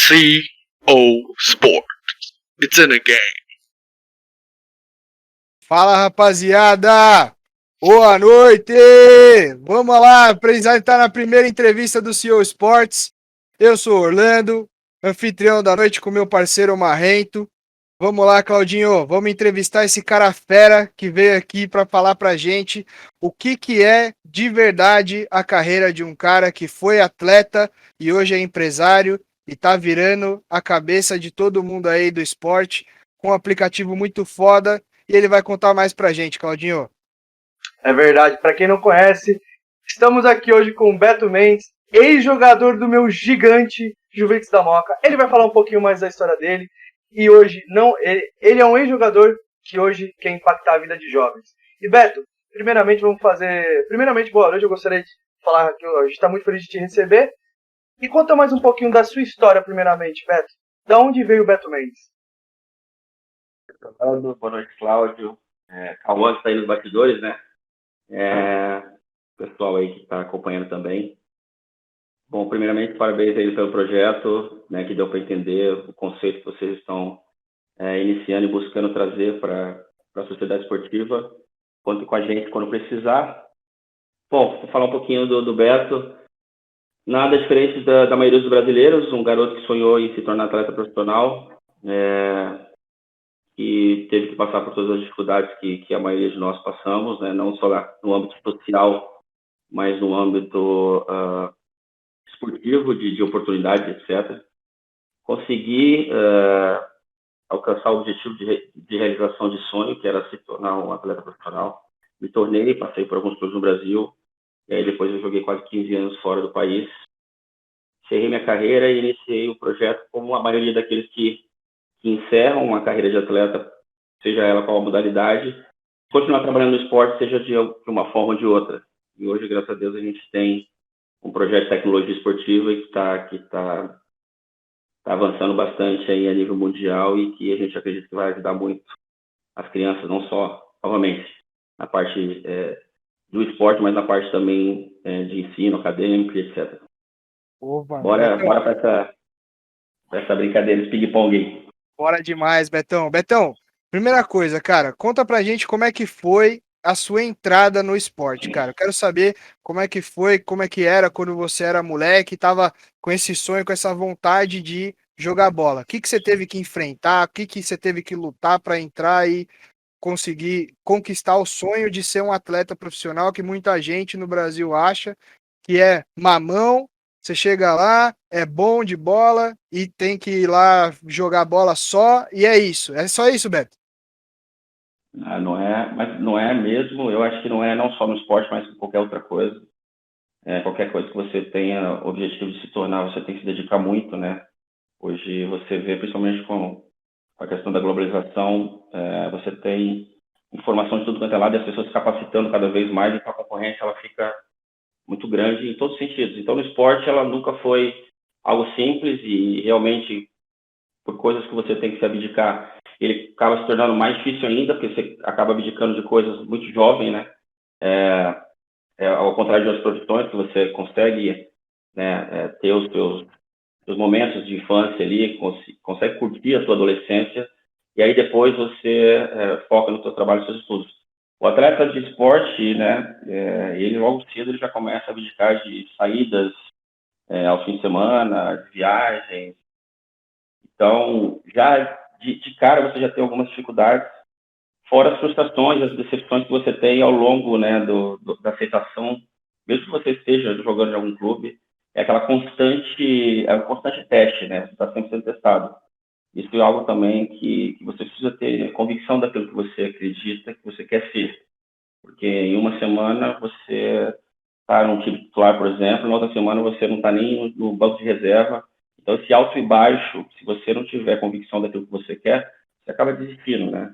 CO Sport. It's in a game. Fala, rapaziada! Boa noite! Vamos lá, apresentar na primeira entrevista do CO Sports. Eu sou Orlando, anfitrião da noite com meu parceiro Marrento. Vamos lá, Claudinho, vamos entrevistar esse cara fera que veio aqui para falar pra gente o que é de verdade a carreira de um cara que foi atleta e hoje é empresário e tá virando a cabeça de todo mundo aí do esporte com um aplicativo muito foda e ele vai contar mais pra gente, Claudinho. É verdade, para quem não conhece, estamos aqui hoje com o Beto Mendes, ex-jogador do meu gigante Juventus da Moca. Ele vai falar um pouquinho mais da história dele. E hoje, ele é um ex-jogador que hoje quer impactar a vida de jovens. E Beto, primeiramente, boa noite. Eu gostaria de falar que a gente está muito feliz de te receber. E conta mais um pouquinho da sua história, primeiramente, Beto. Da onde veio o Beto Mendes? Boa noite, Cláudio. Cauã que está aí nos bastidores, né? O pessoal aí que está acompanhando também. Bom, primeiramente, parabéns aí pelo projeto, né, que deu para entender o conceito que vocês estão iniciando e buscando trazer para a sociedade esportiva. Conte com a gente quando precisar. Bom, vou falar um pouquinho do Beto. Nada diferente da maioria dos brasileiros, um garoto que sonhou em se tornar atleta profissional, que teve que passar por todas as dificuldades que a maioria de nós passamos, né, não só lá no âmbito social, mas no âmbito esportivo, de oportunidades, etc. Consegui alcançar o objetivo de realização de sonho, que era se tornar um atleta profissional. Me tornei, passei por alguns clubes no Brasil, e aí depois eu joguei quase 15 anos fora do país. Encerrei minha carreira e iniciei o projeto como a maioria daqueles que encerram uma carreira de atleta, seja ela qual a modalidade, continuar trabalhando no esporte, seja de uma forma ou de outra. E hoje, graças a Deus, a gente tem um projeto de tecnologia esportiva que está avançando bastante aí a nível mundial e que a gente acredita que vai ajudar muito as crianças, não só, novamente, na parte do esporte, mas na parte também de ensino acadêmico, etc. Opa, Bora para essa brincadeira de ping-pong aí. Bora demais, Betão. Betão, primeira coisa, cara, conta pra gente como é que foi a sua entrada no esporte, cara. Eu quero saber como é que foi, como é que era quando você era moleque, tava com esse sonho, com essa vontade de jogar bola. O que você teve que enfrentar? O que você teve que lutar para entrar e conseguir conquistar o sonho de ser um atleta profissional que muita gente no Brasil acha que é mamão? Você chega lá, é bom de bola e tem que ir lá jogar bola só, e é isso. É só isso, Beto? Não é, mas não é mesmo. Eu acho que não é não só no esporte, mas em qualquer outra coisa. Qualquer coisa que você tenha o objetivo de se tornar, você tem que se dedicar muito, né? Hoje você vê, principalmente com a questão da globalização, você tem informação de tudo quanto é lado e as pessoas se capacitando cada vez mais, então a concorrência ela fica muito grande em todos os sentidos. Então, no esporte, ela nunca foi algo simples e realmente, por coisas que você tem que se abdicar, ele acaba se tornando mais difícil ainda, porque você acaba abdicando de coisas muito jovem, né? Ao contrário de outras profissões, que você consegue, né, ter os seus momentos de infância ali, consegue curtir a sua adolescência, e aí depois você foca no seu trabalho e nos seus estudos. O atleta de esporte, né, ele logo cedo ele já começa a abdicar de saídas aos fins de semana, de viagens. Então, já de cara você já tem algumas dificuldades, fora as frustrações, as decepções que você tem ao longo, né, da aceitação, mesmo que você esteja jogando em algum clube, é um constante teste, né, você está sempre sendo testado. Isso é algo também que você precisa ter convicção daquilo que você acredita, que você quer ser. Porque em uma semana você está num time titular, por exemplo, na outra semana você não está nem no banco de reserva. Então, esse alto e baixo, se você não tiver convicção daquilo que você quer, você acaba desistindo, né?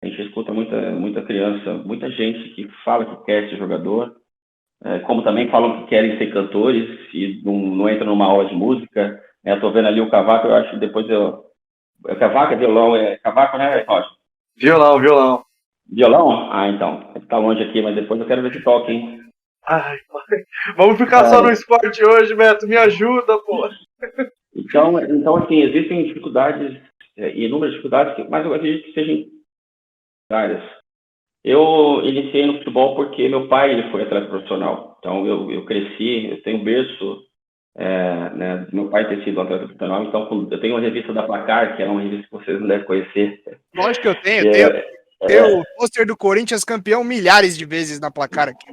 A gente escuta muita criança, muita gente que fala que quer ser jogador, como também falam que querem ser cantores e não entram numa aula de música. Estou vendo ali o Cavaco, eu acho que depois Cavaco é violão, Cavaco, né, Rocha? Violão. Violão? Ah, então. Tá longe aqui, mas depois eu quero ver se toca, hein? Ai, pai. Vamos ficar só no esporte hoje, Beto. Me ajuda, pô. Então, assim, existem dificuldades, inúmeras dificuldades, mas eu acredito que sejam várias. Eu iniciei no futebol porque meu pai ele foi atleta profissional. Então, eu cresci, eu tenho berço, né, meu pai ter sido um atleta profissional. Então, eu tenho uma revista da Placar, que é uma revista que vocês não devem conhecer. Lógico que eu tenho. Que Tenho o pôster do Corinthians campeão milhares de vezes na placar aqui.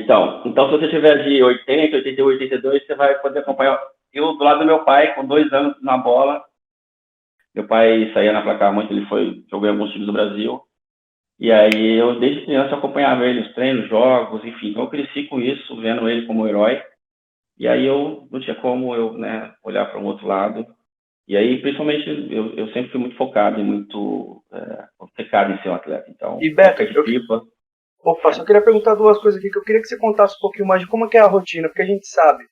então, se você tiver de 80, 81, 82, você vai poder acompanhar. Eu, do lado do meu pai, com 2 anos na bola, meu pai saía na Placar muito, jogou em alguns times do Brasil. E aí, eu, desde criança, acompanhava ele nos treinos, jogos, enfim. Então, eu cresci com isso, vendo ele como herói. E aí, eu não tinha como eu, né, olhar para um outro lado. E aí, principalmente, eu sempre fui muito focado e muito obcecado em ser um atleta. Então, E Beto, época de pipa. Opa, só queria perguntar 2 coisas aqui, que eu queria que você contasse um pouquinho mais de como é que é a rotina, porque a gente sabe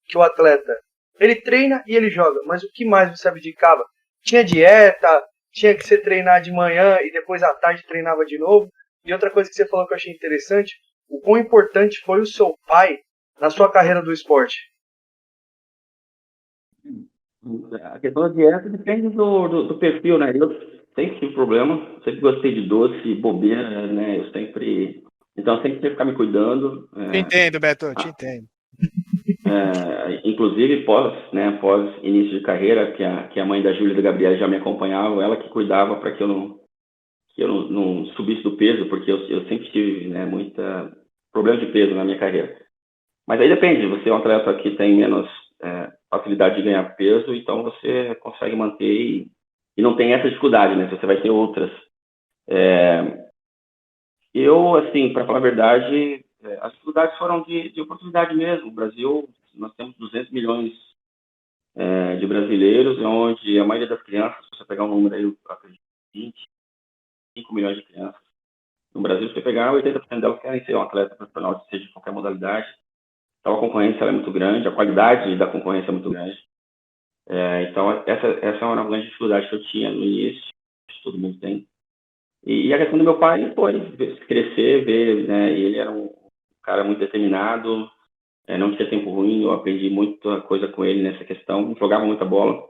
que o atleta, ele treina e ele joga, mas o que mais você abdicava? Tinha dieta, tinha que você treinar de manhã e depois à tarde treinava de novo? E outra coisa que você falou que eu achei interessante, o quão importante foi o seu pai na sua carreira do esporte? A questão da dieta depende do perfil, né? Eu sempre tive problema, sempre gostei de doce, bobeira, né? Então, eu sempre tive que ficar me cuidando. Te entendo, Beto, te entendo. Inclusive pós início de carreira, que a mãe da Júlia e da Gabriela já me acompanhava, ela que cuidava para que eu não subisse do peso, porque eu sempre tive, né, muita problema de peso na minha carreira. Mas aí depende, você é um atleta que tem menos facilidade de ganhar peso, então você consegue manter e não tem essa dificuldade, né? Você vai ter outras. Eu, assim, para falar a verdade, as dificuldades foram de oportunidade mesmo. O Brasil, nós temos 200 milhões de brasileiros, onde a maioria das crianças, se você pegar um número aí, eu acredito, 25 milhões de crianças. No Brasil, se você pegar, 80% delas querem ser um atleta profissional, seja de qualquer modalidade. Então, a concorrência é muito grande, a qualidade da concorrência é muito grande. Então, essa é uma grande dificuldade que eu tinha no início, que todo mundo tem. E a questão do meu pai foi crescer, ver, né, ele era um cara muito determinado, não tinha tempo ruim, eu aprendi muita coisa com ele nessa questão, jogava muita bola.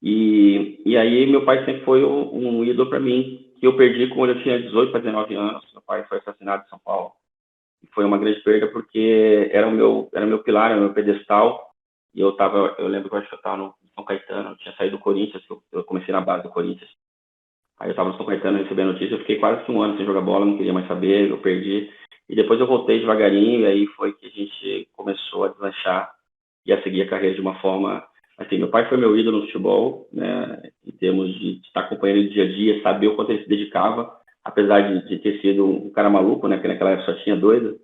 E aí meu pai sempre foi um ídolo para mim, que eu perdi quando eu tinha 18 para 19 anos. Meu pai foi assassinado em São Paulo. E foi uma grande perda porque era o meu pilar, era o meu pedestal. E eu lembro que eu acho que eu estava no São Caetano, eu tinha saído do Corinthians, eu comecei na base do Corinthians. Aí eu estava no São Caetano, recebi a notícia, eu fiquei quase que 1 ano sem jogar bola, não queria mais saber, eu perdi. E depois eu voltei devagarinho, e aí foi que a gente começou a deslanchar e a seguir a carreira de uma forma... Assim, meu pai foi meu ídolo no futebol, né, em termos de estar acompanhando ele dia a dia, saber o quanto ele se dedicava, apesar de ter sido um cara maluco, né, porque naquela época só tinha doido.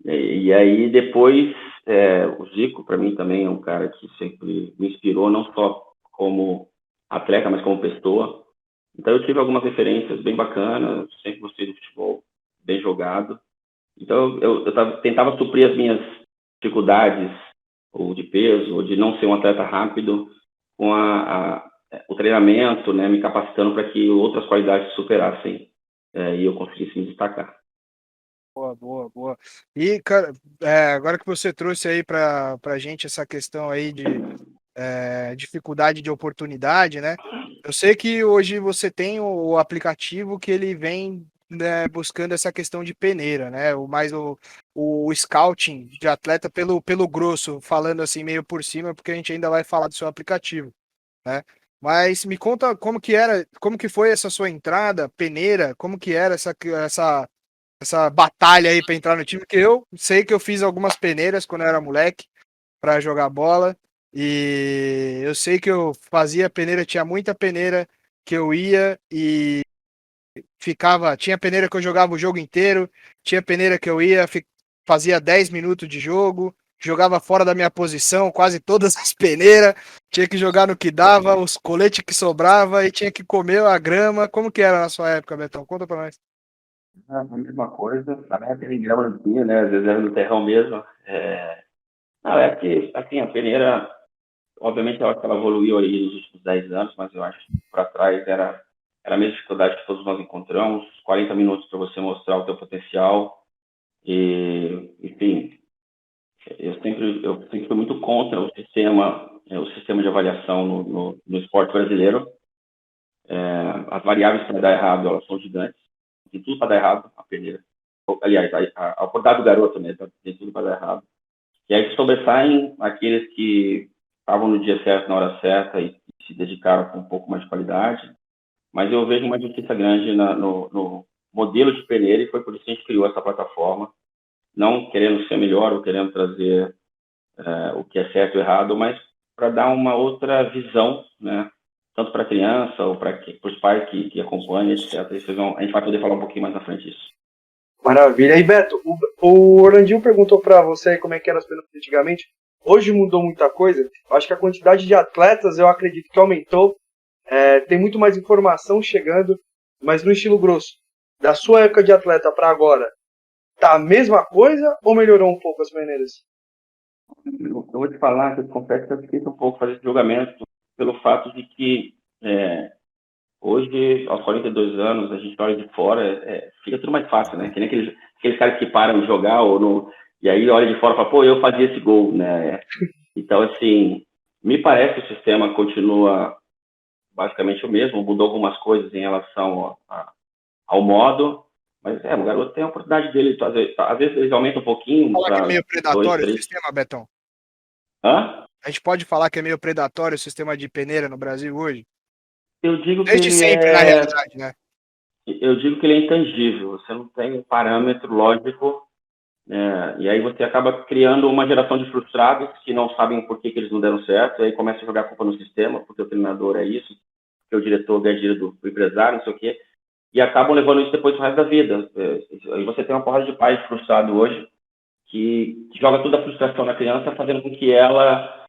E aí depois, o Zico, para mim, também é um cara que sempre me inspirou, não só como atleta, mas como pessoa. Então eu tive algumas referências bem bacanas, sempre gostei do futebol bem jogado. Então eu tentava suprir as minhas dificuldades, ou de peso, ou de não ser um atleta rápido, com o treinamento, né, me capacitando para que outras qualidades superassem e eu conseguisse me destacar. Boa. E, cara, agora que você trouxe aí pra gente essa questão aí de dificuldade de oportunidade, né? Eu sei que hoje você tem o aplicativo que ele vem, né, buscando essa questão de peneira, né? O scouting de atleta pelo grosso, falando assim meio por cima, porque a gente ainda vai falar do seu aplicativo, né? Mas me conta como que foi essa sua entrada, peneira, como que era essa batalha aí para entrar no time, que eu sei que eu fiz algumas peneiras quando eu era moleque para jogar bola, e eu sei que eu fazia peneira, tinha muita peneira que eu ia e tinha peneira que eu jogava o jogo inteiro, tinha peneira que eu ia, fazia 10 minutos de jogo, jogava fora da minha posição, quase todas as peneiras, tinha que jogar no que dava, os coletes que sobrava e tinha que comer a grama. Como que era na sua época, Betão? Conta pra nós. A mesma coisa, na minha época em grama não tinha, né? Às vezes era no terrão mesmo. Não, é que, assim, a peneira, obviamente, eu acho que ela evoluiu aí nos últimos 10 anos, mas eu acho que para trás era a mesma dificuldade que todos nós encontramos, 40 minutos para você mostrar o teu potencial, e, enfim, eu sempre fui muito contra o sistema de avaliação no esporte brasileiro. As variáveis para dar errado, elas são gigantes. Tem tudo para dar errado a peneira. Aliás, a oportunidade do garoto, né? Tem tudo para dar errado. E aí sobressaem aqueles que estavam no dia certo, na hora certa e se dedicaram com um pouco mais de qualidade. Mas eu vejo uma injustiça grande no modelo de peneira e foi por isso que a gente criou essa plataforma, não querendo ser melhor ou querendo trazer o que é certo ou errado, mas para dar uma outra visão, né? Tanto para a criança ou para os pais que acompanham, etc. A gente vai poder falar um pouquinho mais na frente disso. Maravilha. E Beto, o Orlandinho perguntou para você como é que era as penas antigamente. Hoje mudou muita coisa. Acho que a quantidade de atletas, eu acredito que aumentou. Tem muito mais informação chegando, mas no estilo grosso. Da sua época de atleta para agora, tá a mesma coisa ou melhorou um pouco as peneiras? Eu vou te falar que eu confesso que é difícil um pouco fazer esse julgamento pelo fato de que hoje, aos 42 anos, a gente olha de fora, fica tudo mais fácil, né? Que nem aqueles caras que param de jogar e aí olha de fora e fala, pô, eu fazia esse gol, né? Então, assim, me parece que o sistema continua basicamente o mesmo, mudou algumas coisas em relação ao modo, mas o garoto tem a oportunidade dele, às vezes eles aumentam um pouquinho. Fala que é meio predatório o sistema, Betão? Hã? A gente pode falar que é meio predatório o sistema de peneira no Brasil hoje? Eu digo que Desde ele sempre, na realidade, né? Eu digo que ele é intangível, você não tem um parâmetro lógico, e aí você acaba criando uma geração de frustrados que não sabem por que eles não deram certo, e aí começa a jogar a culpa no sistema, porque o treinador é isso, porque o diretor ganha dinheiro do empresário, não sei o quê, e acabam levando isso depois pro resto da vida. Aí você tem uma porrada de pais frustrados hoje, que joga toda a frustração na criança, fazendo com que ela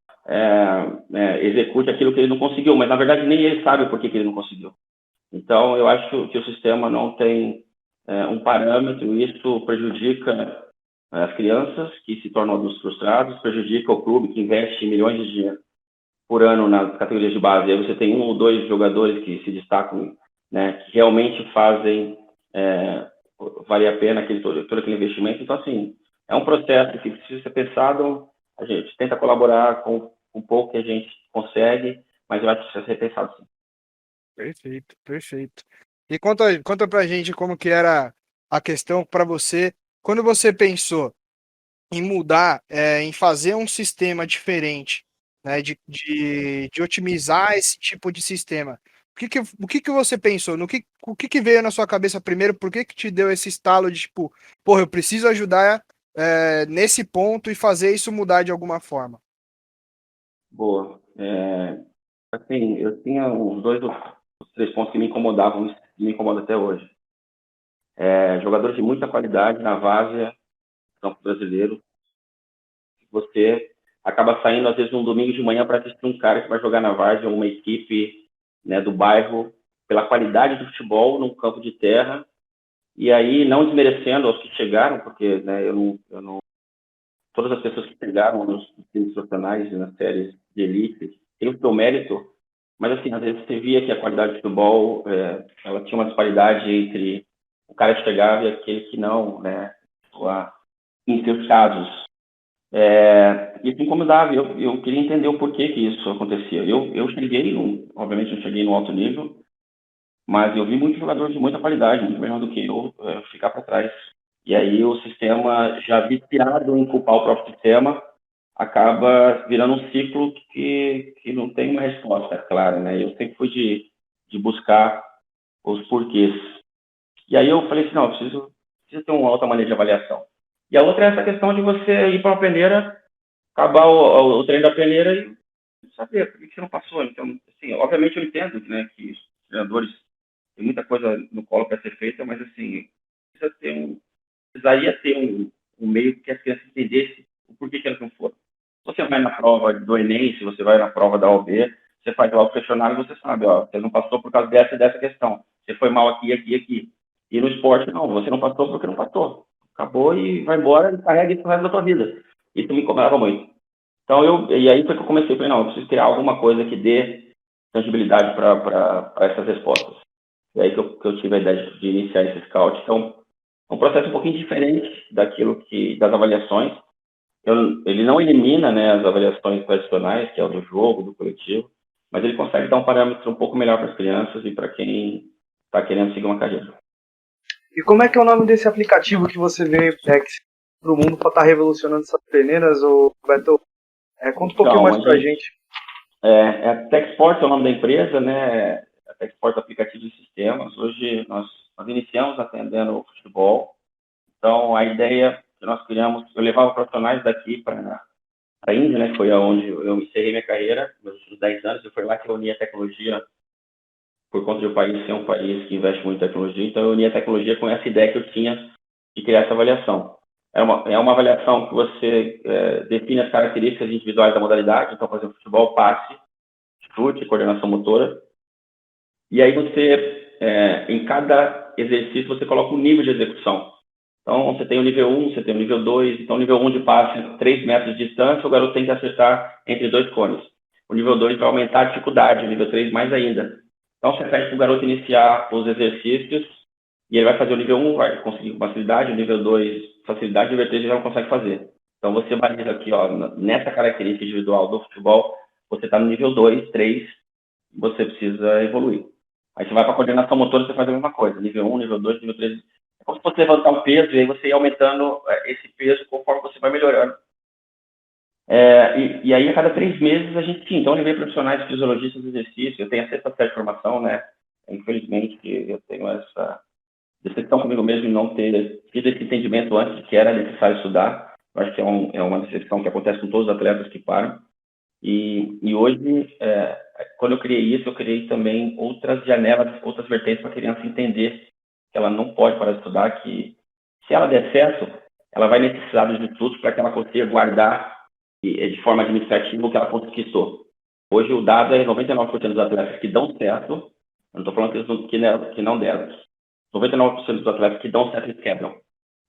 execute aquilo que ele não conseguiu, mas na verdade nem ele sabe por que ele não conseguiu. Então, eu acho que o sistema não tem um parâmetro, e isso prejudica as crianças que se tornam adultos frustrados, prejudica o clube que investe milhões de dinheiro por ano nas categorias de base. Aí você tem 1 ou 2 jogadores que se destacam, né, que realmente fazem valer a pena todo aquele investimento. Então, assim, é um processo que precisa ser pensado. A gente tenta colaborar com um pouco que a gente consegue, mas eu acho que precisa ser repensado, sim. Perfeito, perfeito. E conta pra gente como que era a questão para você, quando você pensou em mudar, em fazer um sistema diferente, né, de otimizar esse tipo de sistema. O que que você pensou? O que que veio na sua cabeça primeiro? Por que que te deu esse estalo de tipo, porra, eu preciso ajudar nesse ponto e fazer isso mudar de alguma forma? Boa. Assim, eu tinha uns 2 ou 3 pontos que me incomodavam e me incomodam até hoje. Jogadores de muita qualidade na várzea, campo brasileiro, você acaba saindo, às vezes, um domingo de manhã para assistir um cara que vai jogar na várzea, uma equipe, né, do bairro, pela qualidade do futebol num campo de terra, e aí, não desmerecendo aos que chegaram, porque, né, eu não todas as pessoas que chegaram nos times profissionais, nas séries de elite, têm o seu mérito, mas, assim, às vezes você via que a qualidade do futebol, ela tinha uma disparidade entre o cara que chegava e aquele que não, né, em seus casos. Isso me incomodava, eu queria entender o porquê que isso acontecia. Eu cheguei, obviamente não cheguei no alto nível, mas eu vi muitos jogadores de muita qualidade, muito melhor do que eu, ficar para trás. E aí o sistema, já viciado em culpar o próprio sistema, acaba virando um ciclo que não tem uma resposta clara, né? Eu sempre fui de buscar os porquês. E aí eu falei assim, não, eu preciso ter uma outra maneira de avaliação. E a outra é essa questão de você ir para uma peneira, acabar o treino da peneira e saber por que você não passou. Então, assim, obviamente eu entendo, né, que os treinadores têm muita coisa no colo para ser feita, mas, assim, precisaria ter um meio que as crianças entendessem o porquê que elas não foram. Se você vai na prova do Enem, se você vai na prova da OAB, você faz lá o questionário e você sabe, você não passou por causa dessa e dessa questão. Você foi mal aqui, aqui, aqui. E no esporte, não, você não passou porque não passou. Acabou e vai embora e carrega isso no resto da tua vida. Isso me incomodava muito. Então, e aí foi que eu comecei, falei, não, eu preciso criar alguma coisa que dê tangibilidade para essas respostas. E aí que eu tive a ideia de iniciar esse scout. Então, é um processo um pouquinho diferente das avaliações. ele não elimina, né, as avaliações tradicionais, que é o do jogo, do coletivo, mas ele consegue dar um parâmetro um pouco melhor para as crianças e para quem está querendo seguir uma carreira. E como é que é o nome desse aplicativo que você vê para o mundo para estar revolucionando essas peneiras, ô Beto? Conta um pouquinho mais para a gente. A TechSport é o nome da empresa, né? A TechSport Aplicativos e Sistemas. Hoje nós iniciamos atendendo o futebol. Então a ideia que nós criamos, eu levava profissionais daqui para a Índia, né? Que foi onde eu encerrei minha carreira, meus últimos 10 anos. Eu fui lá que eu uni a tecnologia por conta de o país ser um país que investe muito em tecnologia. Então eu uni a tecnologia com essa ideia que eu tinha de criar essa avaliação. É uma avaliação que você define as características individuais da modalidade. Então, por exemplo, futebol, passe, chute, coordenação motora. E aí você, em cada exercício, você coloca um nível de execução. Então, você tem o nível 1, você tem o nível 2. Então, o nível 1 de passe, 3 metros de distância, o garoto tem que acertar entre 2 cones. O nível 2 vai aumentar a dificuldade, o nível 3 mais ainda. Então, você pede para o garoto iniciar os exercícios e ele vai fazer o nível 1, vai conseguir com facilidade, o nível 2, facilidade, e o nível 3 ele já não consegue fazer. Então, você baliza aqui, ó, nessa característica individual do futebol, você está no nível 2, 3, você precisa evoluir. Aí você vai para a coordenação motora, você faz a mesma coisa, nível 1, nível 2, nível 3. É como se você levantar um peso e aí você ir aumentando esse peso conforme você vai melhorando. E aí, a cada 3 meses, a gente, sim, então eu levei profissionais fisiologistas de exercício, eu tenho a sexta série de formação, né? Infelizmente, eu tenho essa decepção comigo mesmo em não ter tido esse entendimento antes de que era necessário estudar. Eu acho que é uma decepção que acontece com todos os atletas que param. E hoje, quando eu criei isso, eu criei também outras janelas, outras vertentes para a criança entender que ela não pode parar de estudar, que se ela der certo, ela vai necessitar dos estudos para que ela consiga guardar de forma administrativa o que ela conquistou. Hoje o dado é 99% dos atletas que dão certo, eu não estou falando que não deram, 99% dos atletas que dão certo eles quebram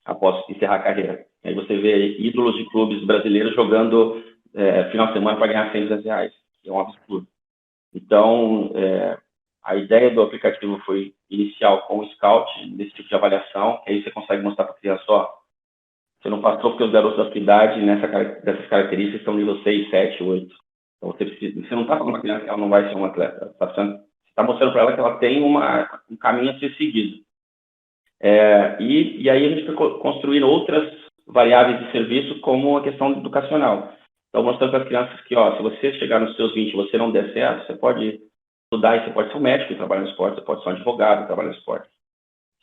após encerrar a carreira. Aí você vê ídolos de clubes brasileiros jogando final de semana para ganhar R$100 que é um absurdo. Então, a ideia do aplicativo foi inicial com o Scout, desse tipo de avaliação, que aí você consegue mostrar para a criança, ó, você não passou porque os garotos da sua idade, dessas características, estão nível 6, 7, 8. Então, você não está falando para a criança que ela não vai ser um atleta. Você está mostrando para ela que ela tem um caminho a ser seguido. E aí a gente foi construindo outras variáveis de serviço, como a questão educacional. Então, mostrando para as crianças que, ó, se você chegar nos seus 20 e você não der certo, você pode estudar e você pode ser um médico e trabalhar no esporte, você pode ser um advogado e trabalhar no esporte.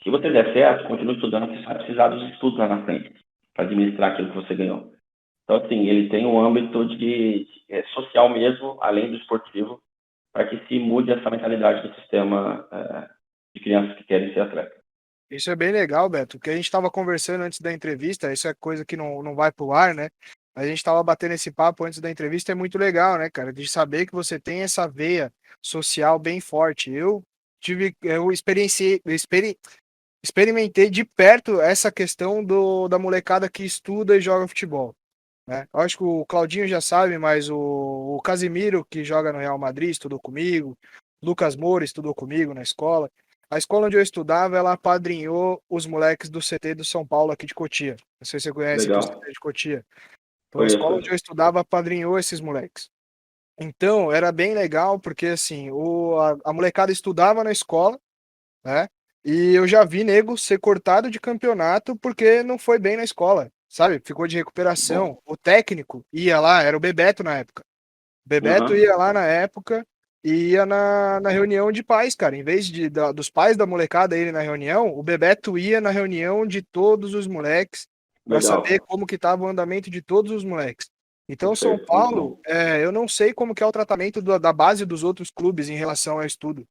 Se você der certo, continue estudando, você vai precisar dos estudos lá na frente para administrar aquilo que você ganhou. Então, assim, ele tem um âmbito social mesmo, além do esportivo, para que se mude essa mentalidade do sistema de crianças que querem ser atletas. Isso é bem legal, Beto, porque a gente estava conversando antes da entrevista, isso é coisa que não vai pro ar, né? A gente estava batendo esse papo antes da entrevista, é muito legal, né, cara? De saber que você tem essa veia social bem forte. Eu experimentei de perto essa questão da molecada que estuda e joga futebol, né? Eu acho que o Claudinho já sabe, mas o Casimiro, que joga no Real Madrid, estudou comigo, Lucas Moura estudou comigo na escola. A escola onde eu estudava, ela apadrinhou os moleques do CT do São Paulo aqui de Cotia. Não sei se você conhece aqui o Legal. CT de Cotia. Então a escola onde Conheço. eu estudava apadrinhou esses moleques. Então era bem legal, porque assim, a molecada estudava na escola, né? E eu já vi nego ser cortado de campeonato porque não foi bem na escola, sabe? Ficou de recuperação. Bom. O técnico ia lá, era o Bebeto na época. O Bebeto ia lá na época e ia na reunião de pais, cara. Em vez dos pais da molecada irem na reunião, o Bebeto ia na reunião de todos os moleques para saber Legal. como que estava o andamento de todos os moleques. Então, São Perfeito. Muito Paulo, bom. eu não sei como que é o tratamento da base dos outros clubes em relação ao estudo,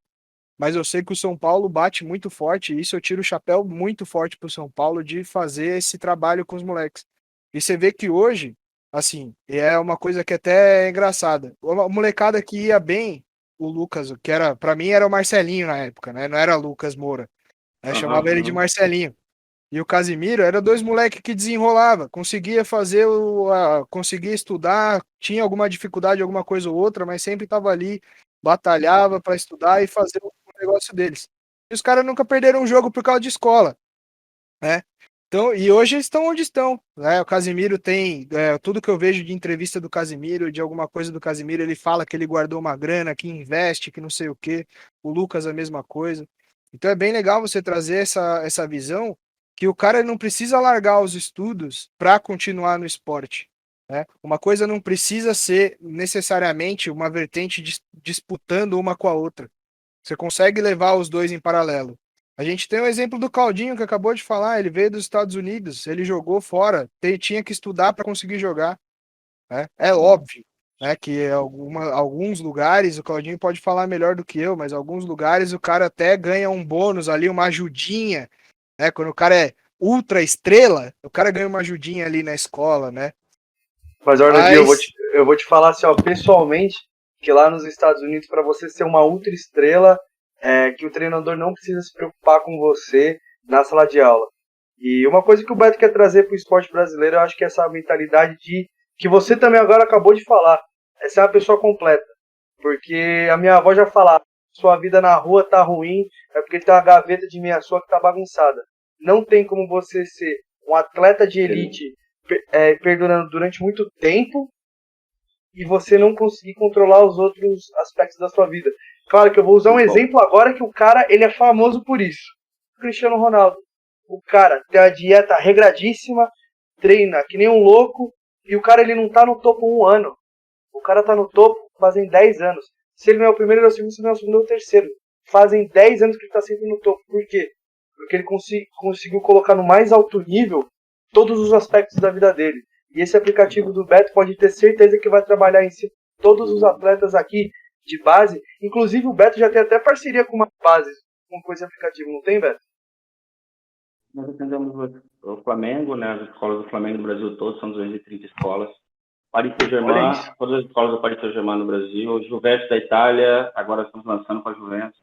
mas eu sei que o São Paulo bate muito forte, e isso eu tiro o chapéu muito forte pro São Paulo de fazer esse trabalho com os moleques. E você vê que hoje, assim, é uma coisa que até é engraçada. A molecada que ia bem, o Lucas, que era, para mim era o Marcelinho na época, né? Não era Lucas Moura. Eu chamava ele de Marcelinho. E o Casimiro era dois moleques que desenrolava, conseguia fazer conseguia estudar, tinha alguma dificuldade, alguma coisa ou outra, mas sempre estava ali, batalhava para estudar e fazer o negócio deles. E os caras nunca perderam um jogo por causa de escola, né? Então, e hoje eles estão onde estão, né? O Casimiro tem, tudo que eu vejo de entrevista do Casimiro, de alguma coisa do Casimiro, ele fala que ele guardou uma grana, que investe, que não sei o quê. O Lucas a mesma coisa. Então é bem legal você trazer essa visão que o cara não precisa largar os estudos para continuar no esporte, né? Uma coisa não precisa ser necessariamente uma vertente disputando uma com a outra. Você consegue levar os dois em paralelo. A gente tem o exemplo do Claudinho, que acabou de falar, ele veio dos Estados Unidos, ele jogou fora, tinha que estudar para conseguir jogar, né? É óbvio, né, que alguns lugares, o Claudinho pode falar melhor do que eu, mas alguns lugares o cara até ganha um bônus ali, uma ajudinha, né? Quando o cara é ultra estrela, o cara ganha uma ajudinha ali na escola, né? Mas, Arnaldinho, Mas, eu vou te falar assim, ó, pessoalmente, que lá nos Estados Unidos, para você ser uma ultra estrela, que o treinador não precisa se preocupar com você na sala de aula. E uma coisa que o Beto quer trazer para o esporte brasileiro, eu acho que é essa mentalidade de que você também agora acabou de falar, é ser uma pessoa completa. Porque a minha avó já falava, sua vida na rua tá ruim, é porque tem uma gaveta de meia sua que tá bagunçada. Não tem como você ser um atleta de elite perdurando durante muito tempo e você não conseguir controlar os outros aspectos da sua vida. Claro que eu vou usar um exemplo agora que o cara, ele é famoso por isso. O Cristiano Ronaldo. O cara tem a dieta regradíssima, treina que nem um louco, e o cara ele não tá no topo 1 ano. O cara tá no topo fazem 10 anos. Se ele não é o primeiro, ele é o segundo, se ele não é o segundo, ele é o terceiro. Fazem 10 anos que ele tá sempre no topo. Por quê? Porque ele conseguiu colocar no mais alto nível todos os aspectos da vida dele. E esse aplicativo do Beto pode ter certeza que vai trabalhar em si todos os atletas aqui de base. Inclusive o Beto já tem até parceria com uma base com esse aplicativo, não tem, Beto? Nós atendemos o Flamengo, né? As escolas do Flamengo no Brasil todo, são 230 escolas. Paris Olha Saint-Germain, isso. todas as escolas do Paris Saint-Germain no Brasil. Juventus da Itália, agora estamos lançando com a Juventus.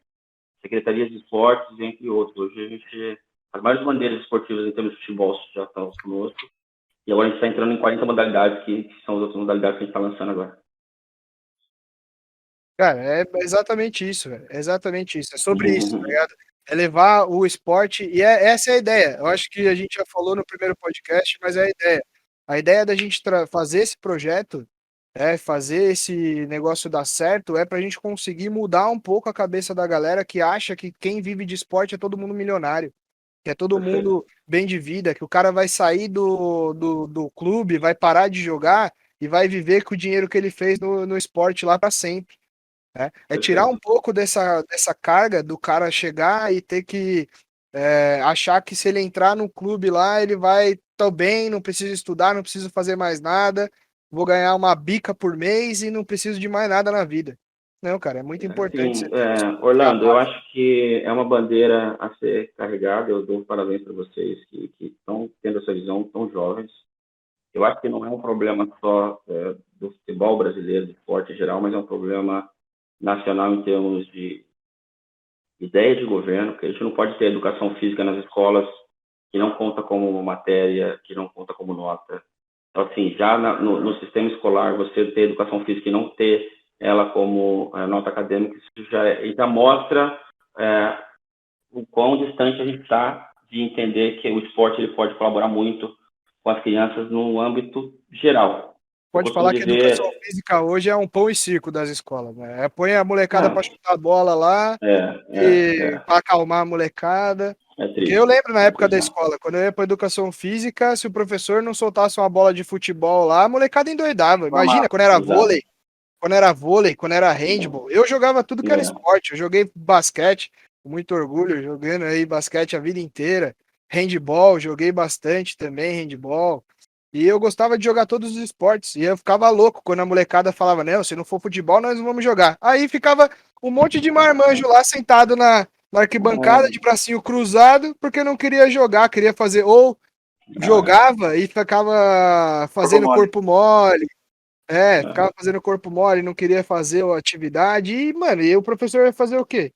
Secretarias de Esportes, entre outros. Hoje a gente, as maiores bandeiras esportivas em termos de futebol já estão conosco. E agora a gente está entrando em 40 modalidades, que são as outras modalidades que a gente está lançando agora. cara, é exatamente isso, velho. É exatamente isso. É sobre isso, tá ligado? É levar o esporte, e essa é a ideia. Eu acho que a gente já falou no primeiro podcast, mas é a ideia. A ideia da gente fazer esse projeto, fazer esse negócio dar certo, é pra gente conseguir mudar um pouco a cabeça da galera que acha que quem vive de esporte é todo mundo milionário, que é todo Perfeito. mundo bem de vida, que o cara vai sair do clube, vai parar de jogar e vai viver com o dinheiro que ele fez no esporte lá pra sempre, né? É tirar um Perfeito. pouco dessa carga do cara chegar e ter que achar que se ele entrar no clube lá, ele vai estar bem, não precisa estudar, não precisa fazer mais nada, vou ganhar uma bica por mês e não preciso de mais nada na vida. Não, cara, é muito importante Assim, você ter estrutura Orlando, eu base. acho que é uma bandeira a ser carregada. Eu dou parabéns para vocês que estão tendo essa visão tão jovens. Eu acho que não é um problema só do futebol brasileiro, do esporte em geral, mas é um problema nacional em termos de ideia de governo, que a gente não pode ter educação física nas escolas que não conta como matéria, que não conta como nota. Então, assim, já no sistema escolar, você ter educação física e não ter ela como nota acadêmica, isso já mostra o quão distante a gente está de entender que o esporte ele pode colaborar muito com as crianças no âmbito geral. Eu Pode costumo falar que educação dizer, física hoje é um pão e circo das escolas, né? Põe a molecada para ah, chutar a bola lá é, e é, para acalmar a molecada. é Porque eu triste, lembro na é época da triste. escola, quando eu ia para educação física, se o professor não soltasse uma bola de futebol lá, a molecada endoidava. Imagina, Formato, quando era exato. vôlei, quando era handball, eu jogava tudo que era É, esporte. Eu joguei basquete, com muito orgulho, jogando aí basquete a vida inteira. Handball, joguei bastante também, handball. E eu gostava de jogar todos os esportes. E eu ficava louco quando a molecada falava: não, se não for futebol, nós não vamos jogar. Aí ficava um monte de marmanjo lá sentado na arquibancada de bracinho cruzado, porque não queria jogar, queria fazer. Ou jogava e ficava Corpo fazendo mole. corpo mole. Ficava fazendo corpo mole, não queria fazer a atividade. E, mano, e o professor vai fazer o quê?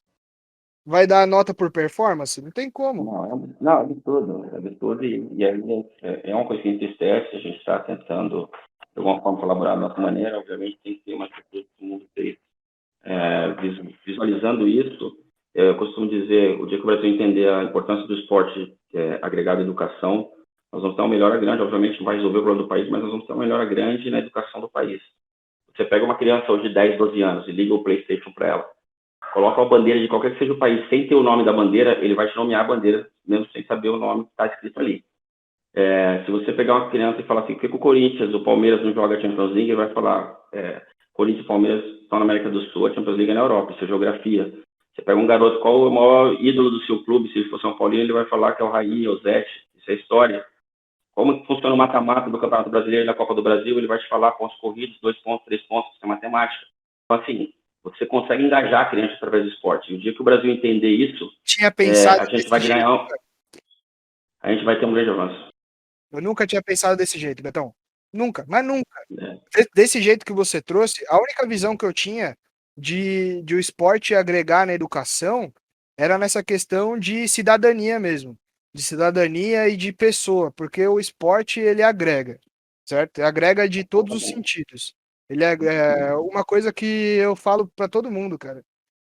Vai dar nota por performance? Não tem como. não, é absurdo e aí é uma coisa que entristece, a gente está tentando de alguma forma colaborar da nossa maneira, obviamente tem que ter mais pessoas do mundo ter, visualizando isso. Eu costumo dizer, o dia que o Brasil entender a importância do esporte agregado à educação, Nós vamos ter uma melhora grande, obviamente não vai resolver o problema do país, mas nós vamos ter uma melhora grande na educação do país. Você pega uma criança hoje de 10, 12 anos e liga o PlayStation para ela, coloca a bandeira de qualquer que seja o país, sem ter o nome da bandeira, ele vai te nomear a bandeira, mesmo sem saber o nome que está escrito ali. Se você pegar uma criança e falar assim, por que o Corinthians, o Palmeiras não joga a Champions League, ele vai falar, Corinthians e Palmeiras estão na América do Sul, a Champions League é na Europa, isso é geografia. Você pega um garoto, qual é o maior ídolo do seu clube, se ele for São Paulino, ele vai falar que é o Raí, é o Zete, isso é história. Como funciona o mata-mata do Campeonato Brasileiro e da Copa do Brasil, ele vai te falar pontos corridos, 2 pontos, 3 pontos, isso é matemática. Então, assim, você consegue engajar a criança através do esporte. E o dia que o Brasil entender isso, Tinha pensado a gente vai desse jeito, ganhar, a gente vai ter um grande avanço. Eu nunca tinha pensado desse jeito, Betão. Nunca, mas nunca. né? Desse jeito que você trouxe, a única visão que eu tinha de o esporte agregar na educação era nessa questão de cidadania mesmo. De cidadania e de pessoa, porque o esporte ele agrega, certo? Agrega de todos os sentidos. Ele é uma coisa que eu falo pra todo mundo, cara.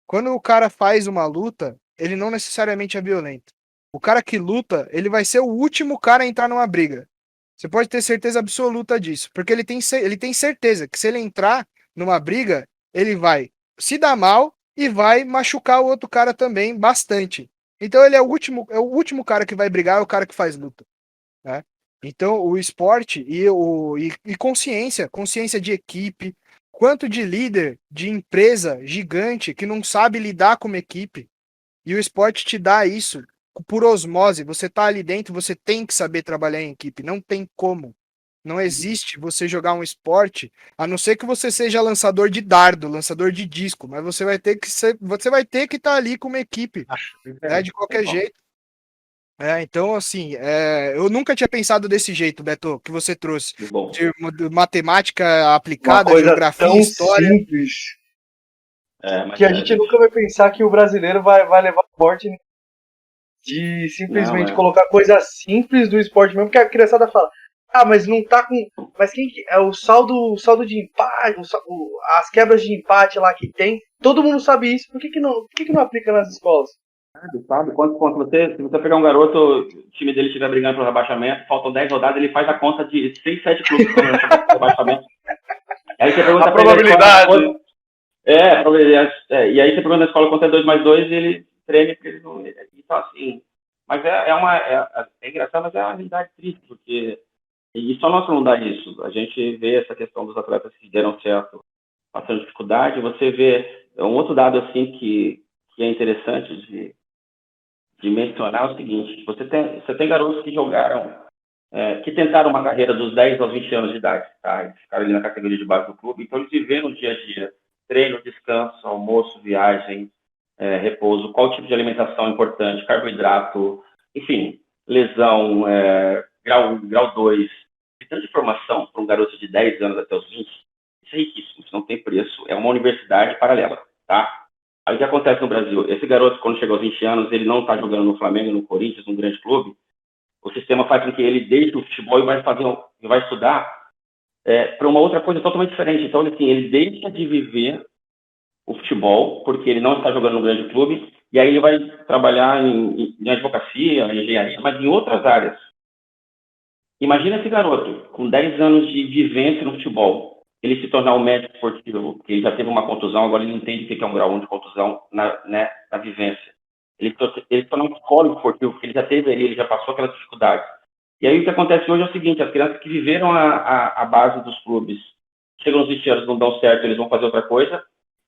Quando o cara faz uma luta, ele não necessariamente é violento. O cara que luta, ele vai ser o último cara a entrar numa briga. Você pode ter certeza absoluta disso, porque ele tem certeza que se ele entrar numa briga, ele vai se dar mal e vai machucar o outro cara também bastante. Então ele é o último cara que vai brigar, é o cara que faz luta, né? Então o esporte e consciência de equipe, quanto de líder de empresa gigante que não sabe lidar com uma equipe, e o esporte te dá isso por osmose. Você tá ali dentro, você tem que saber trabalhar em equipe, não tem como. Não existe você jogar um esporte, a não ser que você seja lançador de dardo, lançador de disco, mas você vai ter que estar ali com uma equipe, né, de qualquer jeito. Então, assim, eu nunca tinha pensado desse jeito, Beto, que você trouxe. Bom, De matemática Uma aplicada, coisa geografia, tão história. simples mas que a gente nunca vai pensar que o brasileiro vai levar esporte de simplesmente Não, colocar coisa simples do esporte mesmo, que a criançada fala, mas não tá com. Mas quem que. É o saldo de empate, as quebras de empate lá que tem. Todo mundo sabe isso. Por que não aplica nas escolas? sabe quantos pontos se você pegar um garoto, o time dele estiver brigando pelo rebaixamento, faltam 10 rodadas, ele faz a conta de 6, 7 clubes que estão no rebaixamento. Aí você pergunta A probabilidade. E aí você pergunta na escola quanto é 2 mais 2 e ele treme porque ele não. Então, assim. Mas é engraçado, mas é uma realidade triste, porque. E só nós não dá isso. A gente vê essa questão dos atletas que deram certo passando dificuldade. Você vê um outro dado assim que é interessante de mencionar é o seguinte: você tem garotos que jogaram, que tentaram uma carreira dos 10 aos 20 anos de idade, tá? Eles ficaram ali na categoria de base do clube, então eles viveram o dia a dia, treino, descanso, almoço, viagem, repouso, qual tipo de alimentação é importante, carboidrato, enfim, lesão, grau 2, tanto de formação para um garoto de 10 anos até os 20, isso é riquíssimo, isso não tem preço, é uma universidade paralela, tá? Aí o que acontece no Brasil? Esse garoto, quando chega aos 20 anos, ele não está jogando no Flamengo, no Corinthians, num grande clube, o sistema faz com que ele deixe o futebol e vai estudar para uma outra coisa totalmente diferente. Então, assim, ele deixa de viver o futebol, porque ele não está jogando no grande clube, e aí ele vai trabalhar em advocacia, em engenharia, mas em outras áreas. Imagina esse garoto, com 10 anos de vivência no futebol, ele se tornar um médico esportivo, porque ele já teve uma contusão, agora ele entende o que é um grau 1 de contusão na vivência. Ele se tornar um psicólogo esportivo, porque ele já teve ali, ele já passou aquelas dificuldades. E aí o que acontece hoje é o seguinte: as crianças que viveram a base dos clubes, chegam nos 20 anos, não dão certo, eles vão fazer outra coisa.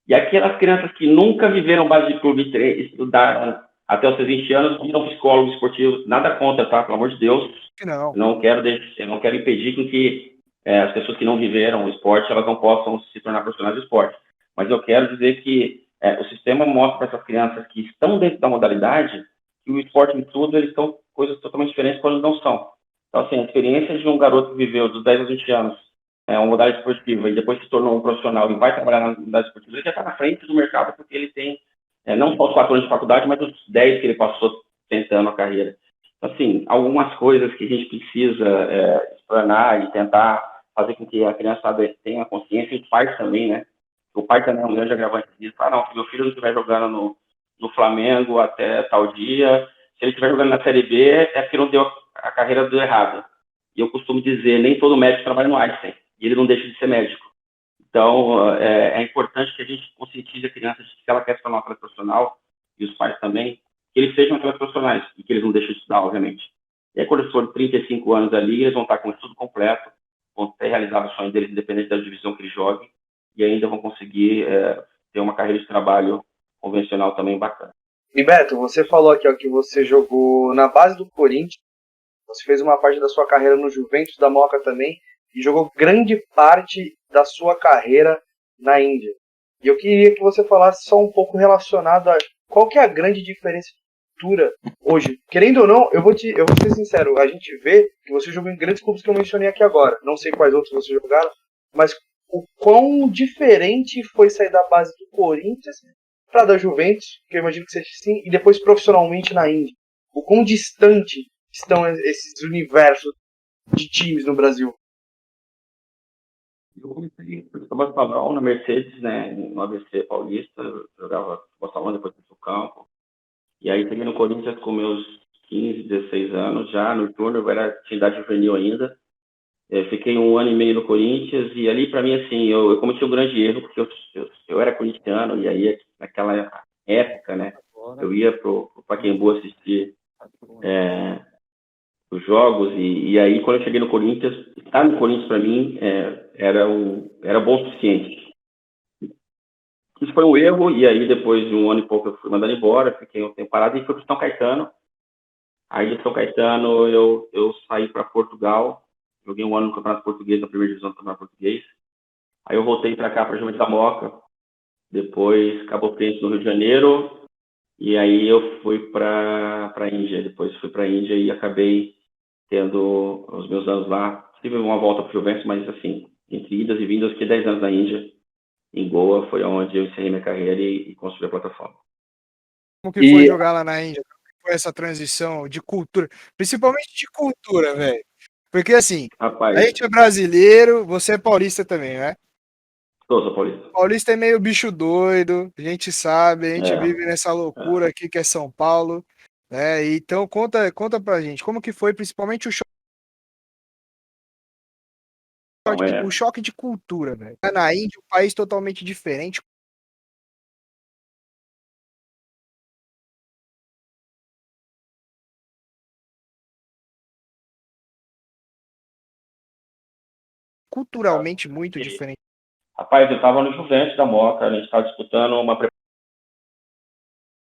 E aquelas crianças que nunca viveram base de clube, estudaram até os seus 20 anos, viram psicólogos esportivos, nada contra, tá? Pelo amor de Deus. Não. Eu não quero impedir que as pessoas que não viveram o esporte, elas não possam se tornar profissionais do esporte. Mas eu quero dizer que o sistema mostra para essas crianças que estão dentro da modalidade que o esporte em tudo, eles são coisas totalmente diferentes quando não são. Então, assim, a experiência de um garoto que viveu dos 10 aos 20 anos uma modalidade esportiva e depois se tornou um profissional e vai trabalhar na modalidade esportiva, ele já está na frente do mercado porque ele tem não só os 4 anos de faculdade, mas os 10 que ele passou tentando a carreira. Então, assim, algumas coisas que a gente precisa explanar e tentar fazer com que a criança tenha consciência, e os pais também, né? O pai também é um grande agravante disso. Não, se meu filho não estiver jogando no Flamengo até tal dia, se ele estiver jogando na Série B, é porque não deu a carreira do errado. E eu costumo dizer, nem todo médico trabalha no Einstein, e ele não deixa de ser médico. Então, é importante que a gente conscientize a criança de que se ela quer se tornar uma atleta profissional, e os pais também, que eles sejam atletas profissionais, e que eles não deixem de estudar, obviamente. E aí, quando eles forem 35 anos ali, eles vão estar com o estudo completo, vão ter realizado o sonho deles, independente da divisão que eles joguem, e ainda vão conseguir ter uma carreira de trabalho convencional também bacana. E Beto, você falou aqui ó, que você jogou na base do Corinthians, você fez uma parte da sua carreira no Juventus da Moca também, e jogou grande parte da sua carreira na Índia. E eu queria que você falasse só um pouco relacionado a qual que é a grande diferença de cultura hoje. Querendo ou não, eu vou ser sincero, a gente vê que você jogou em grandes clubes que eu mencionei aqui agora. Não sei quais outros você jogaram, mas o quão diferente foi sair da base do Corinthians para da Juventus, que eu imagino que seja assim, e depois profissionalmente na Índia. O quão distante estão esses universos de times no Brasil? Eu comecei no Barcelona, na Mercedes, né, no ABC Paulista, eu jogava Barcelona, depois fui pro campo. E aí cheguei no Corinthians com meus 15, 16 anos, já no turno, eu tinha idade juvenil ainda. Fiquei 1 ano e meio no Corinthians, e ali para mim, assim, eu cometi um grande erro, porque eu era corintiano, e aí naquela época, né, eu ia pro Pacaembu assistir os jogos, e aí quando eu cheguei no Corinthians, estar no Corinthians para mim era bom o suficiente. Isso foi um erro, e aí depois de 1 ano e pouco eu fui mandado embora, fiquei um tempo parado e fui para São Caetano. Aí de São Caetano eu saí para Portugal, joguei 1 ano no Campeonato Português, na primeira divisão do Campeonato Português. Aí eu voltei para cá, para Juventus da Moca, depois Cabo Preto no Rio de Janeiro, e aí eu fui para a Índia. Depois fui para a Índia e acabei tendo os meus anos lá. Tive uma volta para o Juventus, mas assim, entre idas e vindas, fiquei 10 anos na Índia. Em Goa foi onde eu encerrei minha carreira e construí a plataforma. Como que foi jogar lá na Índia? Como que foi essa transição de cultura? Principalmente de cultura, velho. Porque assim, Rapaz, a gente é brasileiro, você é paulista também, né? sou paulista. Paulista é meio bicho doido, a gente sabe, a gente É. vive nessa loucura aqui que é São Paulo, né? Então conta pra gente, como que foi principalmente o choque de cultura, velho. Na Índia, um país totalmente diferente. Culturalmente muito diferente. Rapaz, eu estava no Juventus da Moca, a gente estava disputando uma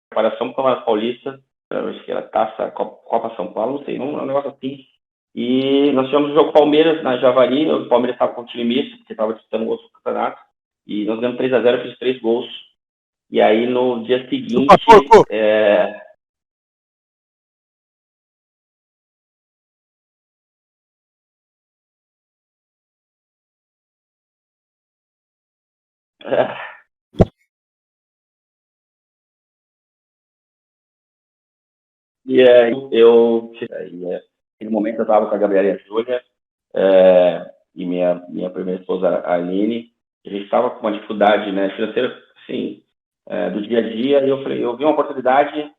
preparação para o Campeonato Paulista, acho que era Taça Copa São Paulo, não sei, um negócio assim. E nós tivemos o jogo Palmeiras na Javari, o Palmeiras estava com o time misto, porque estava disputando o outro campeonato, e nós ganhamos 3-0, eu fiz 3 gols. E aí no dia seguinte... E aí naquele momento eu estava com a Gabriela e a Júlia, e minha primeira esposa, a Aline. A gente estava com uma dificuldade, né, financeira, assim, do dia a dia, e eu vi uma oportunidade,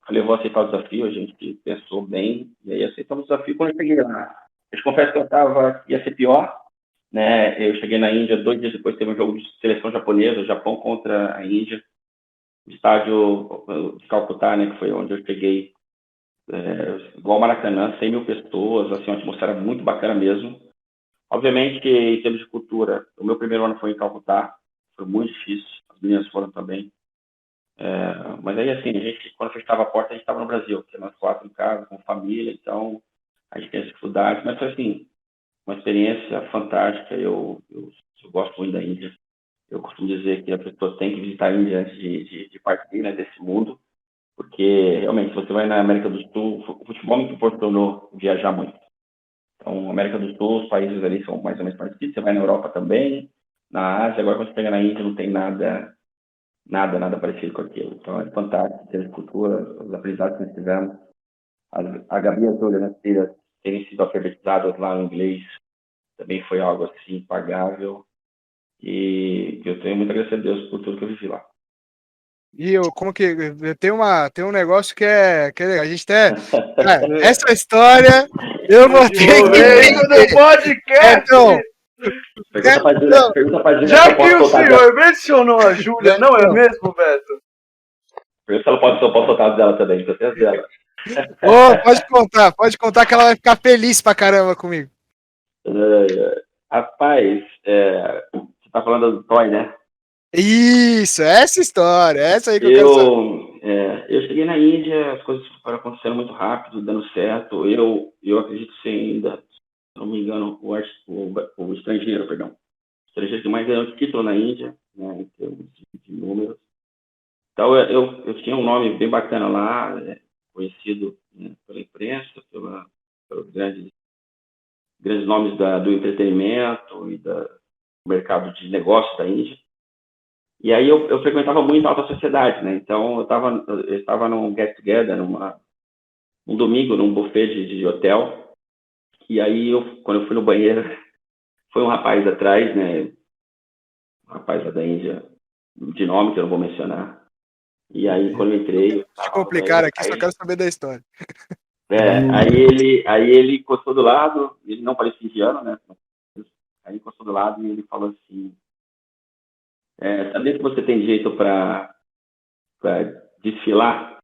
falei, vou aceitar o desafio. A gente pensou bem, e aí aceitamos o desafio. Quando eu cheguei lá, eu te confesso que ia ser pior, né? Eu cheguei na Índia, 2 dias depois teve um jogo de seleção japonesa, o Japão contra a Índia, o estádio de Calcutá, né, que foi onde eu cheguei, igual Maracanã, 100 mil pessoas, assim, uma atmosfera muito bacana mesmo. Obviamente que, em termos de cultura, o meu primeiro ano foi em Calcutá, foi muito difícil, as meninas foram também. Mas aí, assim, quando fechava a porta, a gente estava no Brasil, porque nós 4 em casa, com família, então a gente tem as dificuldades, mas foi, assim, uma experiência fantástica. Eu gosto muito da Índia. Eu costumo dizer que a pessoa tem que visitar a Índia antes de partir, né, desse mundo, porque, realmente, se você vai na América do Sul, o futebol me proporcionou viajar muito. Então, América do Sul, os países ali são mais ou menos parecidos. Você vai na Europa também, na Ásia. Agora, quando você chega na Índia, não tem nada parecido com aquilo. Então, é fantástico ter a cultura, os aprendizados que nós tivemos. A Gabi e a Júlia, né, filhas, terem sido alfabetizadas lá no inglês, também foi algo assim impagável. E eu tenho muito a agradecer a Deus por tudo que eu vivi lá. E tem um negócio que é legal. A gente tem essa história Eu vou ter que Momento do vender. podcast! Betão, Pergunta pra Júlia Já se eu que posso o soltar dela. senhor mencionou a Júlia, não é mesmo, Beto? Pergunta se eu posso soltar dela também, que eu tenho as dela. ô, pode contar que ela vai ficar feliz pra caramba comigo. Rapaz, você tá falando do Toy, né? Isso, essa história, essa aí que eu quero saber. Eu cheguei na Índia, as coisas foram acontecendo muito rápido, dando certo. Eu acredito ser ainda, se não me engano, o estrangeiro, perdão. O estrangeiro que mais ganhou título na Índia, né, em termos de números. Então, eu tinha um nome bem bacana lá, conhecido, né, pela imprensa, pelos grandes nomes do entretenimento e do mercado de negócios da Índia. E aí eu frequentava muito a alta sociedade, né? Então eu estava num get together, um domingo, num buffet de hotel. E aí quando eu fui no banheiro, foi um rapaz atrás, né? Um rapaz lá da Índia, de nome que eu não vou mencionar. E aí quando eu entrei, Se complicar aqui, só quero saber da história. aí ele encostou do lado, ele não parecia indiano, né? Aí encostou do lado e ele falou assim: sabia que você tem jeito para desfilar?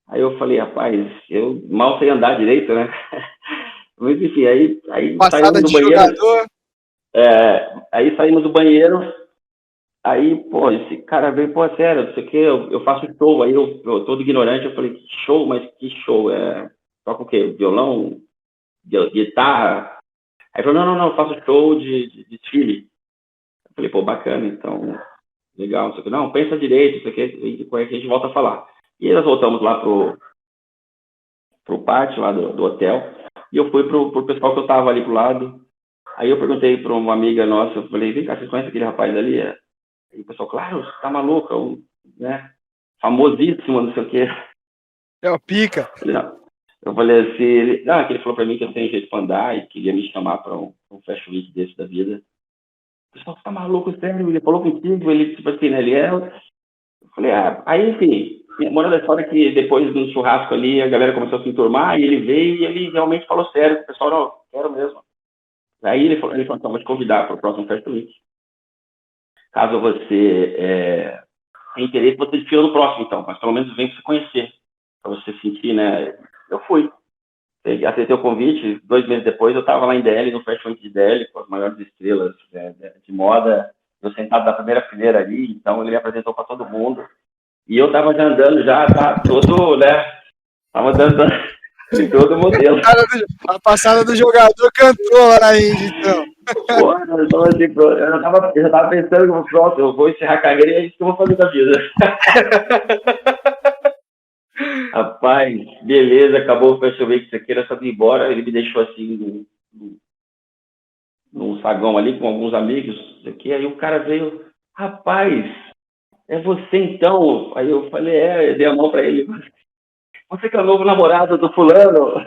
Aí eu falei, rapaz, eu mal sei andar direito, né? Mas enfim, aí Passada saímos do de banheiro. jogador. Aí saímos do banheiro. Aí, pô, esse cara veio, pô, sério, não sei o que, eu faço show. Aí eu todo ignorante, eu falei, show, mas que show? Toca o quê? Violão? Guitarra? Aí ele falou, não, eu faço show de desfile. Eu falei, pô, bacana, então, legal, não sei o que. Não, pensa direito, não sei o que, a gente volta a falar. E nós voltamos lá pro pátio lá do hotel, e eu fui pro pessoal que eu tava ali pro lado. Aí eu perguntei para uma amiga nossa, eu falei, vem cá, você conhece aquele rapaz ali? E o pessoal, claro, você tá maluco, né? Famosíssimo, não sei o quê. É o pica. Eu falei assim, ele falou para mim que eu tenho jeito para andar e queria me chamar para um fashion week desse da vida. O pessoal, você tá maluco, sério? Ele falou contigo, ele, tipo assim, né, ele é... Eu falei, aí, enfim, a moral da história é que depois do churrasco ali, a galera começou a se enturmar, e ele veio e ele realmente falou sério, o pessoal, não, quero mesmo. Aí ele falou, então, vou te convidar para o próximo Fashion Week. Caso você tenha interesse, você desfila no próximo, então, mas pelo menos vem para você conhecer, para você sentir, né? Eu fui. Aceitei o convite, 2 meses depois eu estava lá em DL, no Fashion Week de DL, com as maiores estrelas de moda, eu sentado na primeira fileira ali, então ele me apresentou para todo mundo. E eu tava já andando, tá todo, né? Tava andando todo modelo. A passada do jogador cantou lá na Índia, então. Pô, eu já tava pensando que pronto, eu vou encerrar a carreira e é isso que eu vou fazer da vida. Rapaz, beleza, acabou o Fashion Week, você queira só ir embora. Ele me deixou assim num saguão ali com alguns amigos. Aqui, aí o cara veio, rapaz, é você então? Aí eu falei, eu dei a mão pra ele. Você que é o novo namorado do fulano?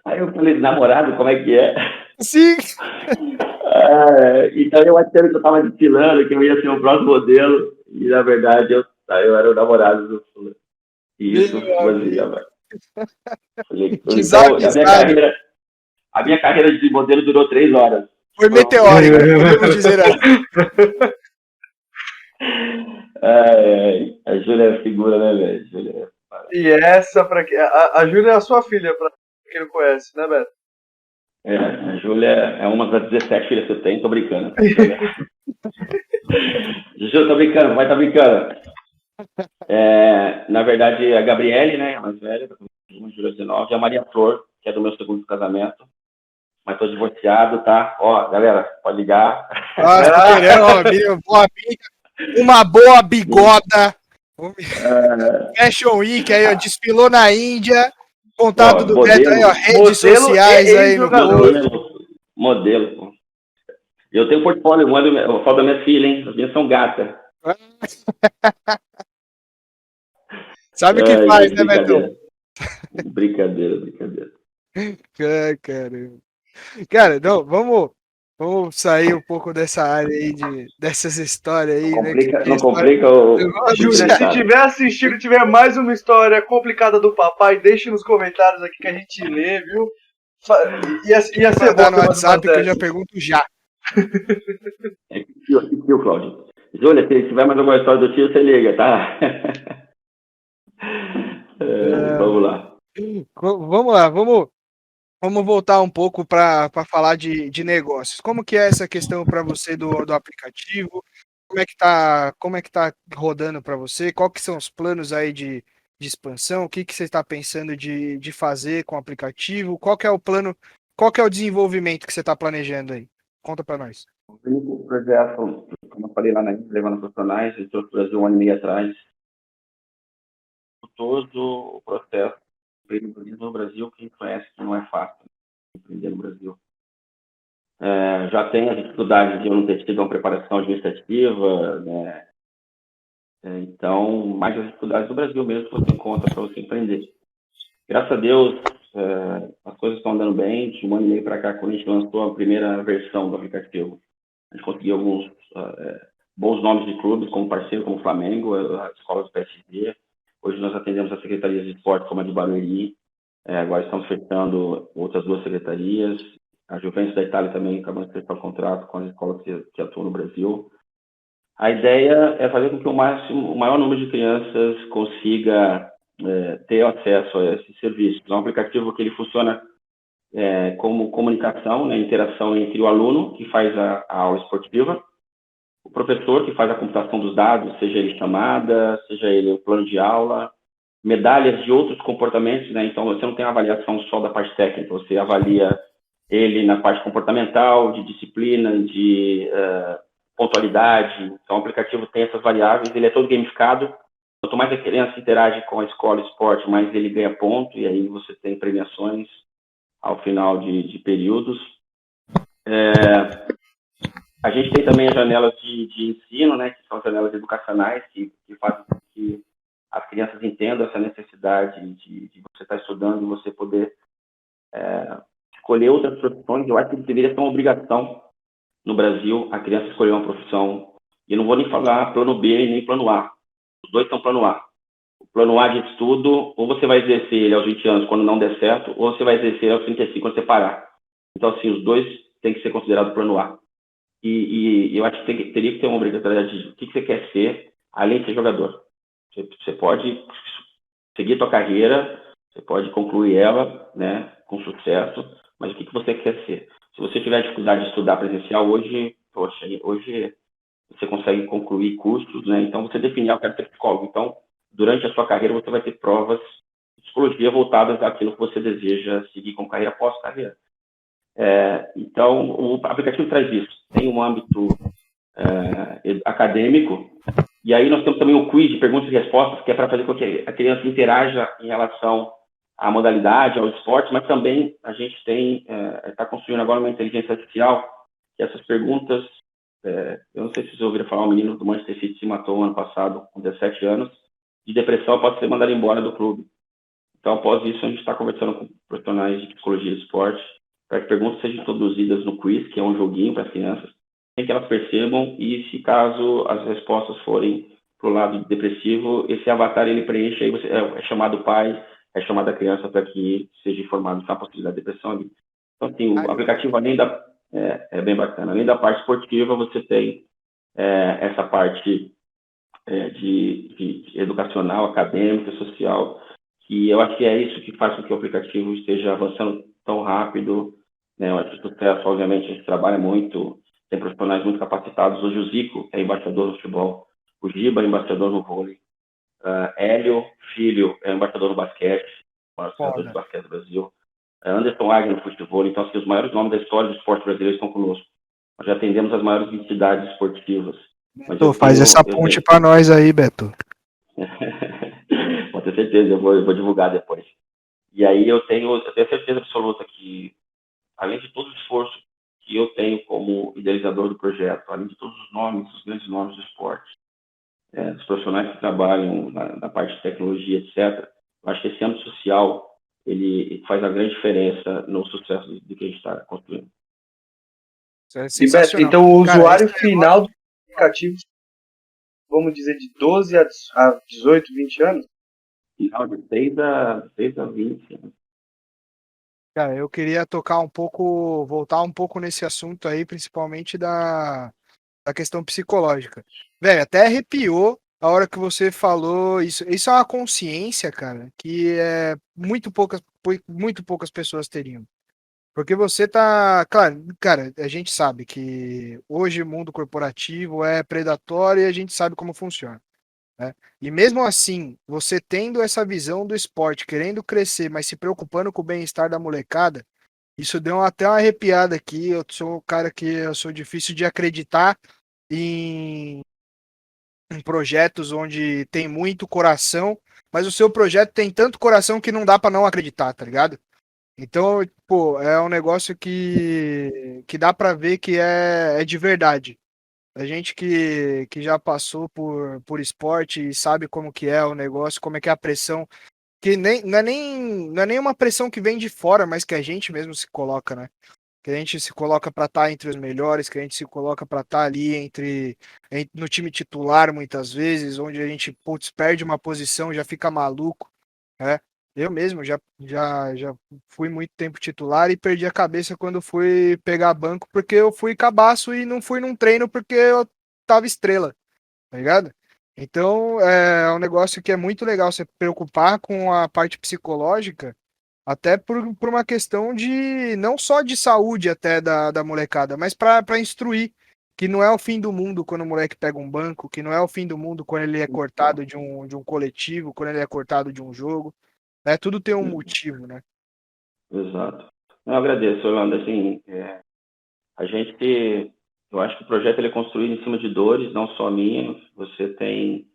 Aí eu falei, namorado, como é que é? Sim. Então eu achando que eu tava desfilando, que eu ia ser o próximo modelo. E na verdade eu era o namorado do fulano. E isso fazia, velho. Então, a minha carreira de modelo durou 3 horas. Foi meteórica, podemos dizer assim. A Júlia é figura, né, velho? E essa, a Júlia é a sua filha, pra quem não conhece, né, Beto? A Júlia é uma das 17 filhas que eu tenho, tô brincando. Júlia, tô brincando, vai tá brincando. Na verdade, a Gabriele, né, a mais velha, a Júlia 19, e a Maria Flor, que é do meu segundo casamento. Mas tô divorciado, tá? Ó, galera, pode ligar. Uma boa bigoda. Fashion Week aí, ó, desfilou na Índia. Contato do Beto aí, ó, redes sociais aí no modelo, pô. Eu tenho portfólio, eu falo da minha filha, hein? As minhas são gatas. Sabe o que faz, né, Betão? Brincadeira. Caramba. Cara, não, vamos Vamos sair um pouco dessa área aí, dessas histórias aí, né? Que tem Não história. complica Eu o gosto Júlia, se entrevistado. tiver assistindo, tiver mais uma história complicada do papai, deixe nos comentários aqui que a gente lê, viu? Ia ser bom mandar no ter mais umas WhatsApp que eu já dessas. pergunto já. Tio Cláudio. Júlia, se tiver mais alguma história do tio, você liga, tá? Vamos lá. Vamos lá, vamos voltar um pouco para falar de negócios. Como que é essa questão para você do aplicativo? Como é que tá rodando para você? Qual que são os planos aí de expansão? O que que você está pensando de fazer com o aplicativo? Qual que é o plano? Qual que é o desenvolvimento que você está planejando aí? Conta para nós. O projeto, como eu falei lá na Levando Profissionais, entrou no Brasil 1 ano e meio atrás. Todo o processo de empreendedorismo no Brasil, quem conhece que não é fácil empreender no Brasil. Já tem as dificuldades de eu não ter tido uma preparação administrativa, né? Então, mais as dificuldades do Brasil mesmo que você encontra para você empreender. Graças a Deus, as coisas estão andando bem. De 1 ano e meio para cá, quando a gente lançou a primeira versão do aplicativo, a gente conseguiu alguns bons nomes de clubes como parceiro, como o Flamengo, a escola do PSG. Hoje nós atendemos as secretarias de esporte, como a de Barueri. Agora estamos fechando outras 2 secretarias. A Juventus da Itália também acabamos de fechar o contrato com as escolas que atuam no Brasil. A ideia é fazer com que o maior número de crianças consiga ter acesso a esse serviço. É um aplicativo que ele funciona como comunicação, né, interação entre o aluno, que faz a aula esportiva, o professor, que faz a computação dos dados, seja ele chamada, seja ele o plano de aula, medalhas de outros comportamentos, né? Então, você não tem avaliação só da parte técnica, você avalia ele na parte comportamental, de disciplina, de pontualidade. Então, o aplicativo tem essas variáveis, ele é todo gamificado. Quanto mais a criança interage com a escola e esporte, mais ele ganha ponto, e aí você tem premiações ao final de períodos. A gente tem também as janelas de ensino, né, que são janelas educacionais, que fazem com que as crianças entendam essa necessidade de você estar estudando e você poder escolher outras profissões. Eu acho que deveria ser uma obrigação no Brasil a criança escolher uma profissão. E eu não vou nem falar plano B e nem plano A. Os dois são plano A. O plano A de estudo, ou você vai exercer ele aos 20 anos quando não der certo, ou você vai exercer aos 35 quando você parar. Então, assim, os dois têm que ser considerados plano A. E eu acho que teria que ter uma obrigatoriedade de o que você quer ser, além de ser jogador. Você pode seguir a sua carreira, você pode concluir ela, né, com sucesso, mas o que você quer ser? Se você tiver dificuldade de estudar presencial, hoje você consegue concluir cursos, né? Então, você definir, eu quero ser psicólogo. Então, durante a sua carreira, você vai ter provas de psicologia voltadas àquilo que você deseja seguir como carreira pós-carreira. Então, o aplicativo traz isso. Tem um âmbito acadêmico, e aí nós temos também o quiz de perguntas e respostas, que é para fazer com que a criança interaja em relação à modalidade, ao esporte, mas também a gente está construindo agora uma inteligência artificial, que essas perguntas, eu não sei se vocês ouviram falar, um menino do Manchester City se matou ano passado, com 17 anos, de depressão, pode ser mandado embora do clube. Então, após isso, a gente está conversando com profissionais de psicologia e esporte, para que perguntas sejam introduzidas no quiz, que é um joguinho para as crianças, sem que elas percebam, e se caso as respostas forem para o lado depressivo, esse avatar ele preenche, aí você é chamado pai, é chamado a criança para que seja informado da possibilidade de depressão ali. Então, assim, o aplicativo, além da... É bem bacana. Além da parte esportiva, você tem essa parte de educacional, acadêmica, social, que eu acho que é isso que faz com que o aplicativo esteja avançando tão rápido, né? Eu acho que o sucesso, obviamente, a gente trabalha muito, tem profissionais muito capacitados. Hoje o Zico é embaixador no futebol, o Giba é embaixador no vôlei, Hélio Filho é embaixador no basquete, o maior jogador de basquete do Brasil, Anderson Agnew no futebol. Então, assim, os maiores nomes da história do esporte brasileiro estão conosco. Nós já atendemos as maiores entidades esportivas. Beto, faz essa ponte para nós aí, Beto. Pode ter certeza, eu vou divulgar depois. E aí eu tenho certeza absoluta que, além de todo o esforço que eu tenho como idealizador do projeto, além de todos os nomes, os grandes nomes do esporte, dos profissionais que trabalham na parte de tecnologia, etc., eu acho que esse âmbito social ele faz a grande diferença no sucesso do que a gente está construindo. Isso é E Beto, sensacional. então o Cara, usuário esse final do aplicativo, vamos dizer, de 12 a 18, 20 anos? Final de 6 a 20. Né? Cara, eu queria tocar um pouco, voltar um pouco nesse assunto aí, principalmente da questão psicológica. Velho, até arrepiou a hora que você falou isso. Isso é uma consciência, cara, que muito poucas pessoas teriam. Porque você tá, claro, cara, a gente sabe que hoje o mundo corporativo é predatório e a gente sabe como funciona, né? E mesmo assim, você tendo essa visão do esporte, querendo crescer, mas se preocupando com o bem-estar da molecada, isso deu até uma arrepiada aqui. Eu sou um cara que eu sou difícil de acreditar em, em projetos onde tem muito coração, mas o seu projeto tem tanto coração que não dá pra não acreditar, tá ligado? Então, pô, é um negócio que dá pra ver que é de verdade. A gente que já passou por esporte e sabe como que é o negócio, como é que é a pressão, que não é nem uma pressão que vem de fora, mas que a gente mesmo se coloca, né? Que a gente se coloca para estar entre os melhores, que a gente se coloca para estar ali no time titular muitas vezes, onde a gente, putz, perde uma posição, já fica maluco, né? Eu mesmo já fui muito tempo titular e perdi a cabeça quando fui pegar banco, porque eu fui cabaço e não fui num treino porque eu tava estrela, tá ligado? Então, é um negócio que é muito legal você preocupar com a parte psicológica, até por uma questão de, não só de saúde até da molecada, mas para instruir que não é o fim do mundo quando o moleque pega um banco, que não é o fim do mundo quando ele é cortado de um coletivo, quando ele é cortado de um jogo, né? Tudo tem um motivo, né? Exato. Eu agradeço, Orlando. Assim, eu acho que o projeto ele é construído em cima de dores, não só minhas. Você tem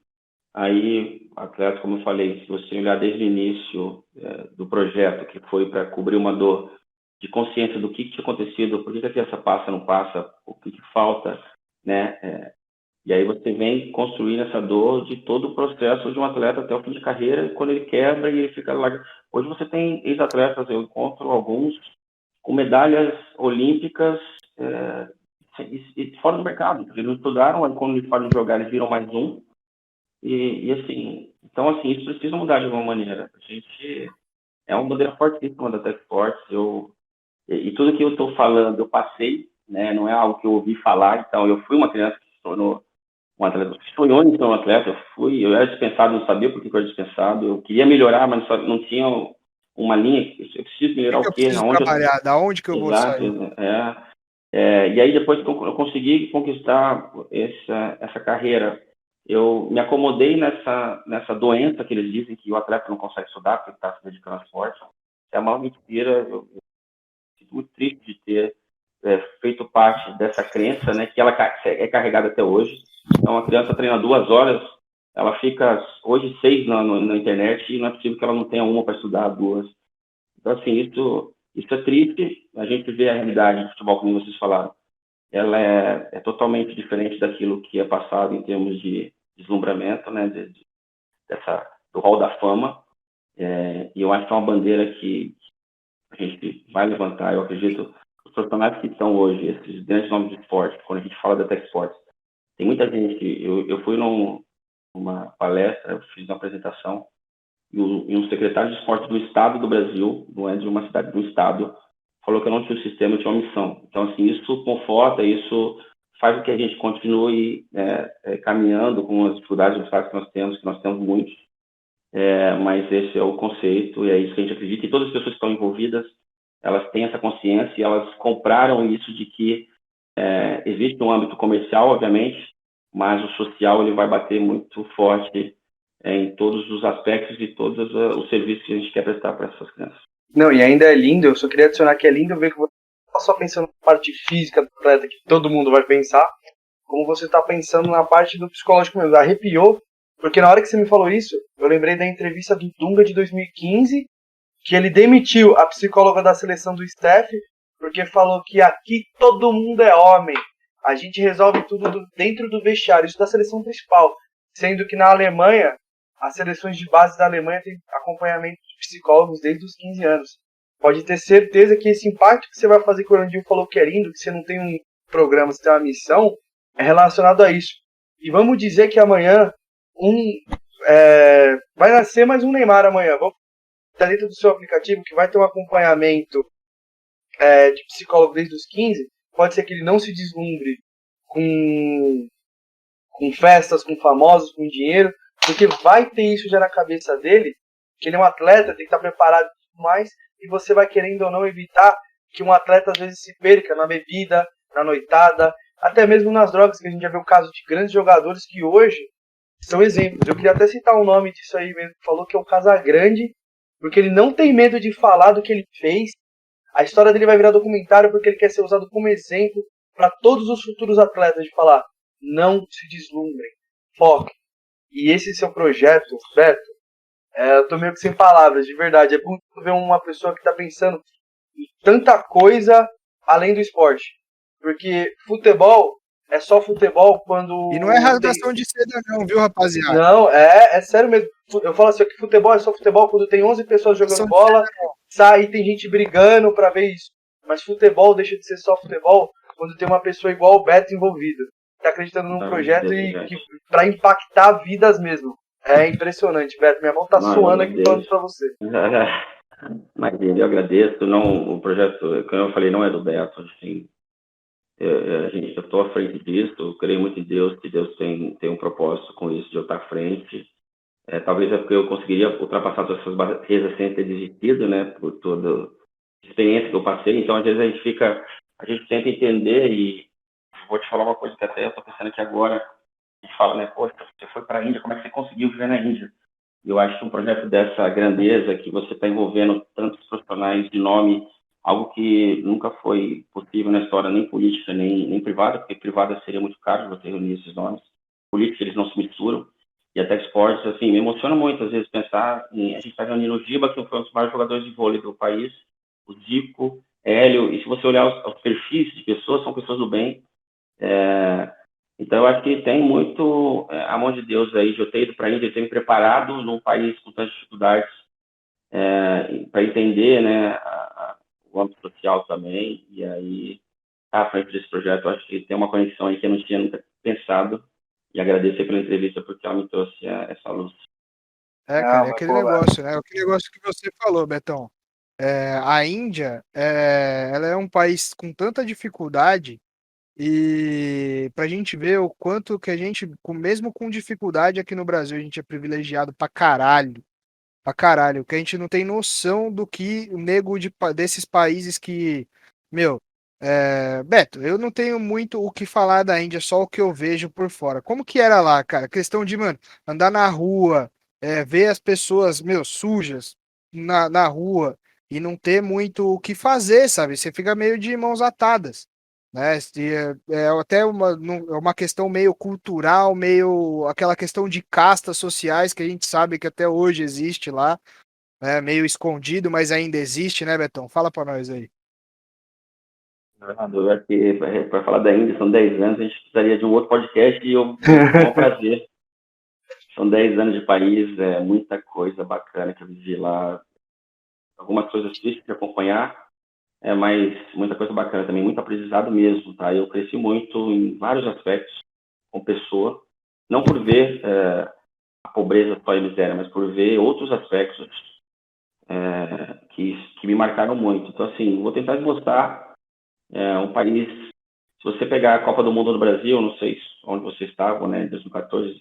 aí atletas, como eu falei, se você olhar desde o início do projeto, que foi para cobrir uma dor de consciência do que tinha acontecido, por que a criança passa, não passa, o que falta, né? E aí você vem construindo essa dor de todo o processo de um atleta até o fim de carreira, quando ele quebra e ele fica lá. Hoje você tem ex-atletas, eu encontro alguns com medalhas olímpicas fora do mercado. Eles não estudaram, aí quando eles param de jogar, eles viram mais um. E assim, então assim, isso precisa mudar de alguma maneira. A gente é uma bandeira fortíssima da Tech Sports. E tudo que eu estou falando, eu passei, né? Não é algo que eu ouvi falar. Então, eu fui uma criança que se tornou um atleta, que sonhou em ser um atleta. Eu era dispensado, não sabia por que eu era dispensado. Eu queria melhorar, mas não tinha uma linha. Eu preciso O que melhorar que o eu quê? preciso trabalhar? Da onde que eu vou Exato. sair? E aí, depois que eu consegui conquistar essa carreira, eu me acomodei nessa doença que eles dizem que o atleta não consegue estudar porque está se dedicando ao esporte. É a maior mentira. Eu fico muito triste de ter feito parte dessa crença, né, que ela é carregada até hoje. Então, a criança treina 2 horas, ela fica hoje 6 na internet e não é possível que ela não tenha uma para estudar 2. Então, assim, isso é triste. A gente vê a realidade do futebol, como vocês falaram. Ela é totalmente diferente daquilo que é passado em termos de deslumbramento, né, do hall da fama. E eu acho que é uma bandeira que a gente vai levantar. Eu acredito os profissionais que estão hoje, esses grandes nomes de esporte, quando a gente fala da Tech Sports, tem muita gente. Eu fui numa palestra, eu fiz uma apresentação e um secretário de esporte do estado do Brasil, não é de uma cidade, do estado, falou que eu não tinha um sistema, eu tinha uma missão. Então, assim, isso conforta, isso faz com que a gente continue caminhando com as dificuldades e obstáculos que nós temos muitos, mas esse é o conceito e é isso que a gente acredita. E todas as pessoas que estão envolvidas, elas têm essa consciência e elas compraram isso de que existe um âmbito comercial, obviamente, mas o social ele vai bater muito forte em todos os aspectos e todos os serviços que a gente quer prestar para essas crianças. Não, e ainda é lindo, eu só queria adicionar que é lindo ver que você não está só pensando na parte física do atleta, que todo mundo vai pensar, como você está pensando na parte do psicológico mesmo. Arrepiou, porque na hora que você me falou isso, eu lembrei da entrevista do Dunga de 2015, que ele demitiu a psicóloga da seleção do staff, porque falou que aqui todo mundo é homem, a gente resolve tudo dentro do vestiário, isso da seleção principal, sendo que na Alemanha, as seleções de base da Alemanha têm acompanhamento de psicólogos desde os 15 anos. Pode ter certeza que esse impacto que você vai fazer, que o Orlandinho falou que é lindo, que você não tem programa, você tem uma missão, é relacionado a isso. E vamos dizer que amanhã vai nascer mais um Neymar amanhã. Vamos estar dentro do seu aplicativo que vai ter um acompanhamento de psicólogo desde os 15. Pode ser que ele não se deslumbre com festas, com famosos, com dinheiro, porque vai ter isso já na cabeça dele, que ele é um atleta, tem que estar preparado e tudo mais, e você vai querendo ou não evitar que um atleta às vezes se perca na bebida, na noitada, até mesmo nas drogas, que a gente já viu o caso de grandes jogadores que hoje são exemplos. Eu queria até citar o nome disso aí mesmo, que falou que é o Casagrande, porque ele não tem medo de falar do que ele fez. A história dele vai virar documentário porque ele quer ser usado como exemplo para todos os futuros atletas, de falar, não se deslumbrem, foquem. E esse seu projeto, Beto, eu tô meio que sem palavras, de verdade. É bom ver uma pessoa que está pensando em tanta coisa além do esporte. Porque futebol é só futebol quando... E não é rasgação de seda não, viu, rapaziada? Não, é sério mesmo. Eu falo assim, que futebol é só futebol quando tem 11 pessoas jogando bola, sai e tem gente brigando pra ver isso. Mas futebol deixa de ser só futebol quando tem uma pessoa igual o Beto envolvida. Tá acreditando num projeto pra impactar vidas mesmo. É impressionante, Beto. Minha mão tá suando aqui falando pra você. Mas eu agradeço. Não, o projeto, como eu falei, não é do Beto. Assim, eu estou à frente disso. Eu creio muito em Deus, que Deus tem um propósito com isso, de eu estar à frente. Talvez é porque eu conseguiria ultrapassar todas essas barreiras sem ter desistido, né? Por toda a experiência que eu passei. Então, às vezes, a gente tenta entender e vou te falar uma coisa que até eu estou pensando aqui agora. A gente fala, né? Poxa, você foi para a Índia, como é que você conseguiu viver na Índia? E eu acho que um projeto dessa grandeza, que você está envolvendo tantos profissionais de nome, algo que nunca foi possível na história, nem política, nem privada, porque privada seria muito caro você reunir esses nomes. Política, eles não se misturam. E até esportes, assim, me emociona muito, às vezes, pensar em... A gente está reunindo o Giba, que foi um dos maiores jogadores de vôlei do país, o Zico, Hélio, e se você olhar os perfis de pessoas, são pessoas do bem. Então, eu acho que tem muito a mão de Deus aí, de eu ter ido para a Índia, ter me preparado num país com tantas dificuldades, para entender, né, o âmbito social também, e aí, à frente desse projeto, eu acho que tem uma conexão aí que eu não tinha nunca pensado, e agradecer pela entrevista, porque ela me trouxe essa luz. Cara, é aquele negócio, né? Aquele negócio que você falou, Betão. A Índia, ela é um país com tanta dificuldade e pra gente ver o quanto que a gente, mesmo com dificuldade aqui no Brasil, a gente é privilegiado pra caralho. Pra caralho, que a gente não tem noção do que o nego desses países que, meu, Beto, eu não tenho muito o que falar da Índia, só o que eu vejo por fora. Como que era lá, cara? Questão de, mano, andar na rua, ver as pessoas, meu, sujas na rua e não ter muito o que fazer, sabe? Você fica meio de mãos atadas, né? É até uma questão meio cultural, meio aquela questão de castas sociais que a gente sabe que até hoje existe lá, né? Meio escondido, mas ainda existe, né, Betão? Fala pra nós aí. Fernando, eu acho que para falar da Índia, são 10 anos, a gente precisaria de um outro podcast e foi um prazer. São 10 anos de país, muita coisa bacana que eu vivi lá. Algumas coisas tristes de acompanhar, mas muita coisa bacana também, muito aprendizado mesmo, tá? Eu cresci muito em vários aspectos como pessoa, não por ver a pobreza só e a miséria, mas por ver outros aspectos que me marcaram muito. Então, assim, vou tentar mostrar um país... Se você pegar a Copa do Mundo do Brasil, não sei onde você estava, né, em 2014,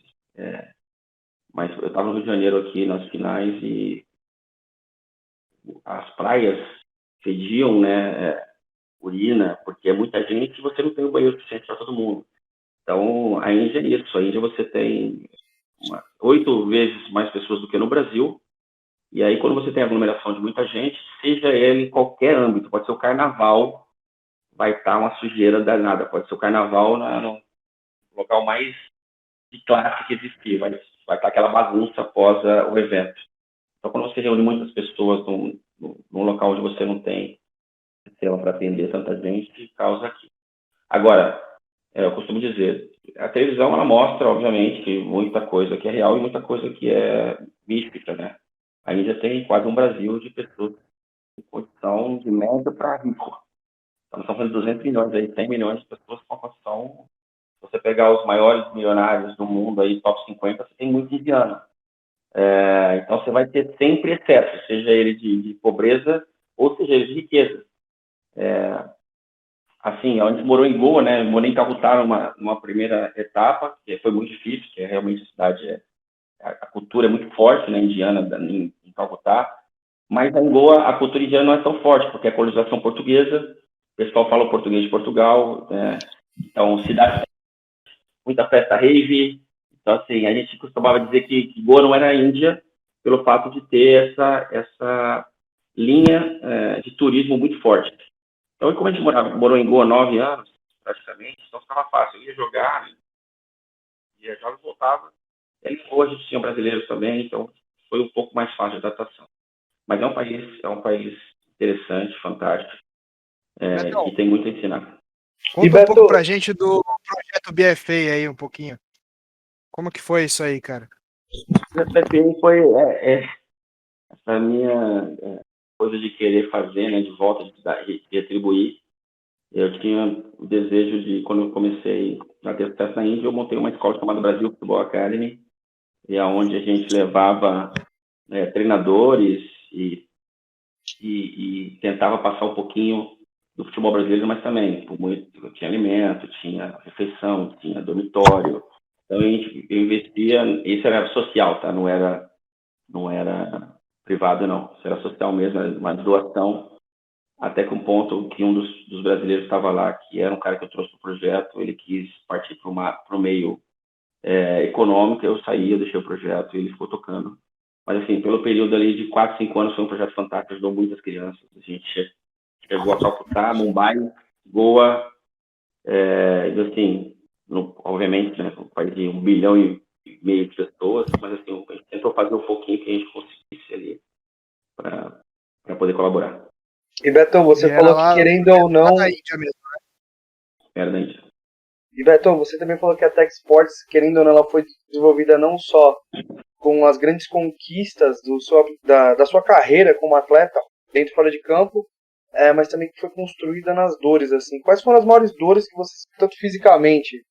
mas eu estava no Rio de Janeiro aqui nas finais e as praias fediam, né, urina, porque é muita gente e você não tem um banheiro suficiente para todo mundo. Então, a Índia é isso. A Índia você tem 8 vezes mais pessoas do que no Brasil. E aí, quando você tem aglomeração de muita gente, seja ele em qualquer âmbito, pode ser o carnaval, vai estar uma sujeira danada. Pode ser o carnaval no local mais de classe que existir. Vai estar aquela bagunça após o evento. Então, quando você reúne muitas pessoas num local onde você não tem sistema para atender tanta gente, causa aqui. Agora, eu costumo dizer, a televisão ela mostra, obviamente, que muita coisa que é real e muita coisa que é mística, né? A Índia tem quase um Brasil de pessoas em condição de médio para rico. Então, estamos falando de 200 milhões aí, 100 milhões de pessoas com condição. Se você pegar os maiores milionários do mundo aí, top 50, você tem muito indiano. Então, você vai ter sempre excesso, seja ele de pobreza ou seja ele de riqueza. Assim, a gente morou em Goa, né? Morei em Calcutá numa primeira etapa, que foi muito difícil, que realmente a cidade, a cultura é muito forte, né, indiana, em Calcutá. Mas em Goa, a cultura indiana não é tão forte, porque é a colonização portuguesa, o pessoal fala o português de Portugal, então, cidade, muita festa rave. Então, assim, a gente costumava dizer que Goa não era Índia, pelo fato de ter essa linha de turismo muito forte. Então, como a gente morou em Goa 9 anos, praticamente, então ficava fácil. Eu ia jogar, ia jogar e voltava. E aí, em Goa a gente tinha brasileiros também, então foi um pouco mais fácil de adaptação. Mas é um país interessante, fantástico, Betão, que tem muito a ensinar. E conta um pouco Beto, pra gente do projeto BFA aí, um pouquinho. Como que foi isso aí, cara? A PPI foi essa minha coisa de querer fazer, né, de volta, de retribuir. Eu tinha o desejo de, quando eu comecei a ter sucesso na Índia, eu montei uma escola chamada Brasil Futebol Academy, e aonde a gente levava treinadores e tentava passar um pouquinho do futebol brasileiro, mas também tinha alimento, tinha refeição, tinha dormitório. Então a gente investia, isso era social, tá? Não era privado, não. Isso era social mesmo, era uma doação. Até que um ponto que um dos brasileiros estava lá, que era um cara que eu trouxe para o projeto, ele quis partir para o meio econômico, eu saí, eu deixei o projeto e ele ficou tocando. Mas, assim, pelo período ali de 4, 5 anos, foi um projeto fantástico, ajudou muitas crianças. A gente chegou a Calcutá, Mumbai, Goa, e, assim, obviamente, né, um país de 1,5 bilhão de pessoas, mas, assim, a gente tentou fazer um pouquinho que a gente conseguisse ali para poder colaborar. e Betão, você E era falou que lá, querendo ou lá não. na Índia mesmo. Era da Índia. E Betão, você também falou que a Tech Sports, querendo ou não, ela foi desenvolvida não só com as grandes conquistas da sua carreira como atleta, dentro e fora de campo, mas também que foi construída nas dores, assim. Quais foram as maiores dores que você, tanto fisicamente,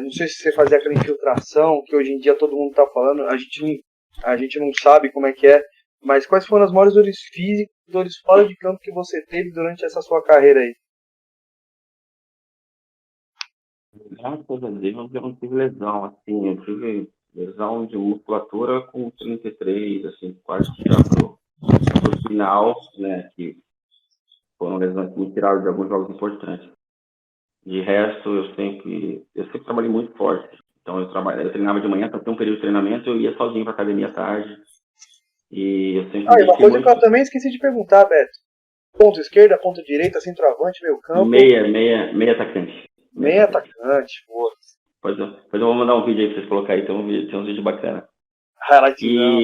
não sei se você fazia aquela infiltração, que hoje em dia todo mundo está falando, a gente não sabe como é que é, mas quais foram as maiores dores físicas, dores fora de campo que você teve durante essa sua carreira aí? Graças a Deus eu não tive lesão, assim, eu tive lesão de musculatura com 33, assim, quase já pro final, né, que foram lesões que me tiraram de alguns jogos importantes. De resto, eu sempre trabalhei muito forte. Então, eu treinava de manhã, então tem um período de treinamento, eu ia sozinho pra academia à tarde, e eu sempre me E uma dediquei coisa que eu muito. também esqueci de perguntar, Beto. Ponto esquerda, ponto direita, centroavante, meio campo, Meia atacante. meio atacante, pô. Depois eu vou mandar um vídeo aí pra vocês colocarem aí, tem uns vídeos bacanas. Highlightzão.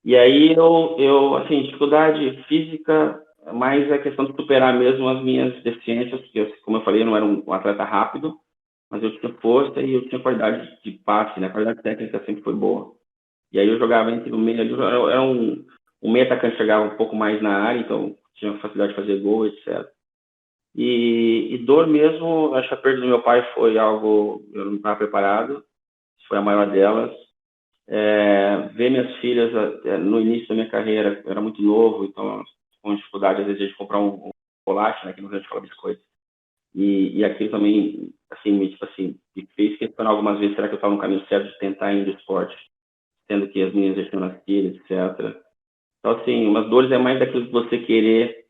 E aí eu, assim, dificuldade física, mas é questão de superar mesmo as minhas deficiências, porque, como eu falei, eu não era um atleta rápido, mas eu tinha força e eu tinha qualidade de passe, né? A qualidade técnica sempre foi boa. E aí eu jogava entre o meio, era um meio atacante, chegava um pouco mais na área, então tinha facilidade de fazer gol, etc. E dor mesmo, acho que a perda do meu pai foi algo, eu não estava preparado, foi a maior delas. Ver minhas filhas no início da minha carreira, eu era muito novo, então com dificuldade às vezes de comprar um chocolate, né, que no Rio a gente fala biscoito. E aquilo também, assim, me fez questionar algumas vezes, será que eu estava no caminho certo de tentar ir no esporte, sendo que as meninas já tinham nascido, etc. Então, assim, umas dores é mais daquilo que você querer,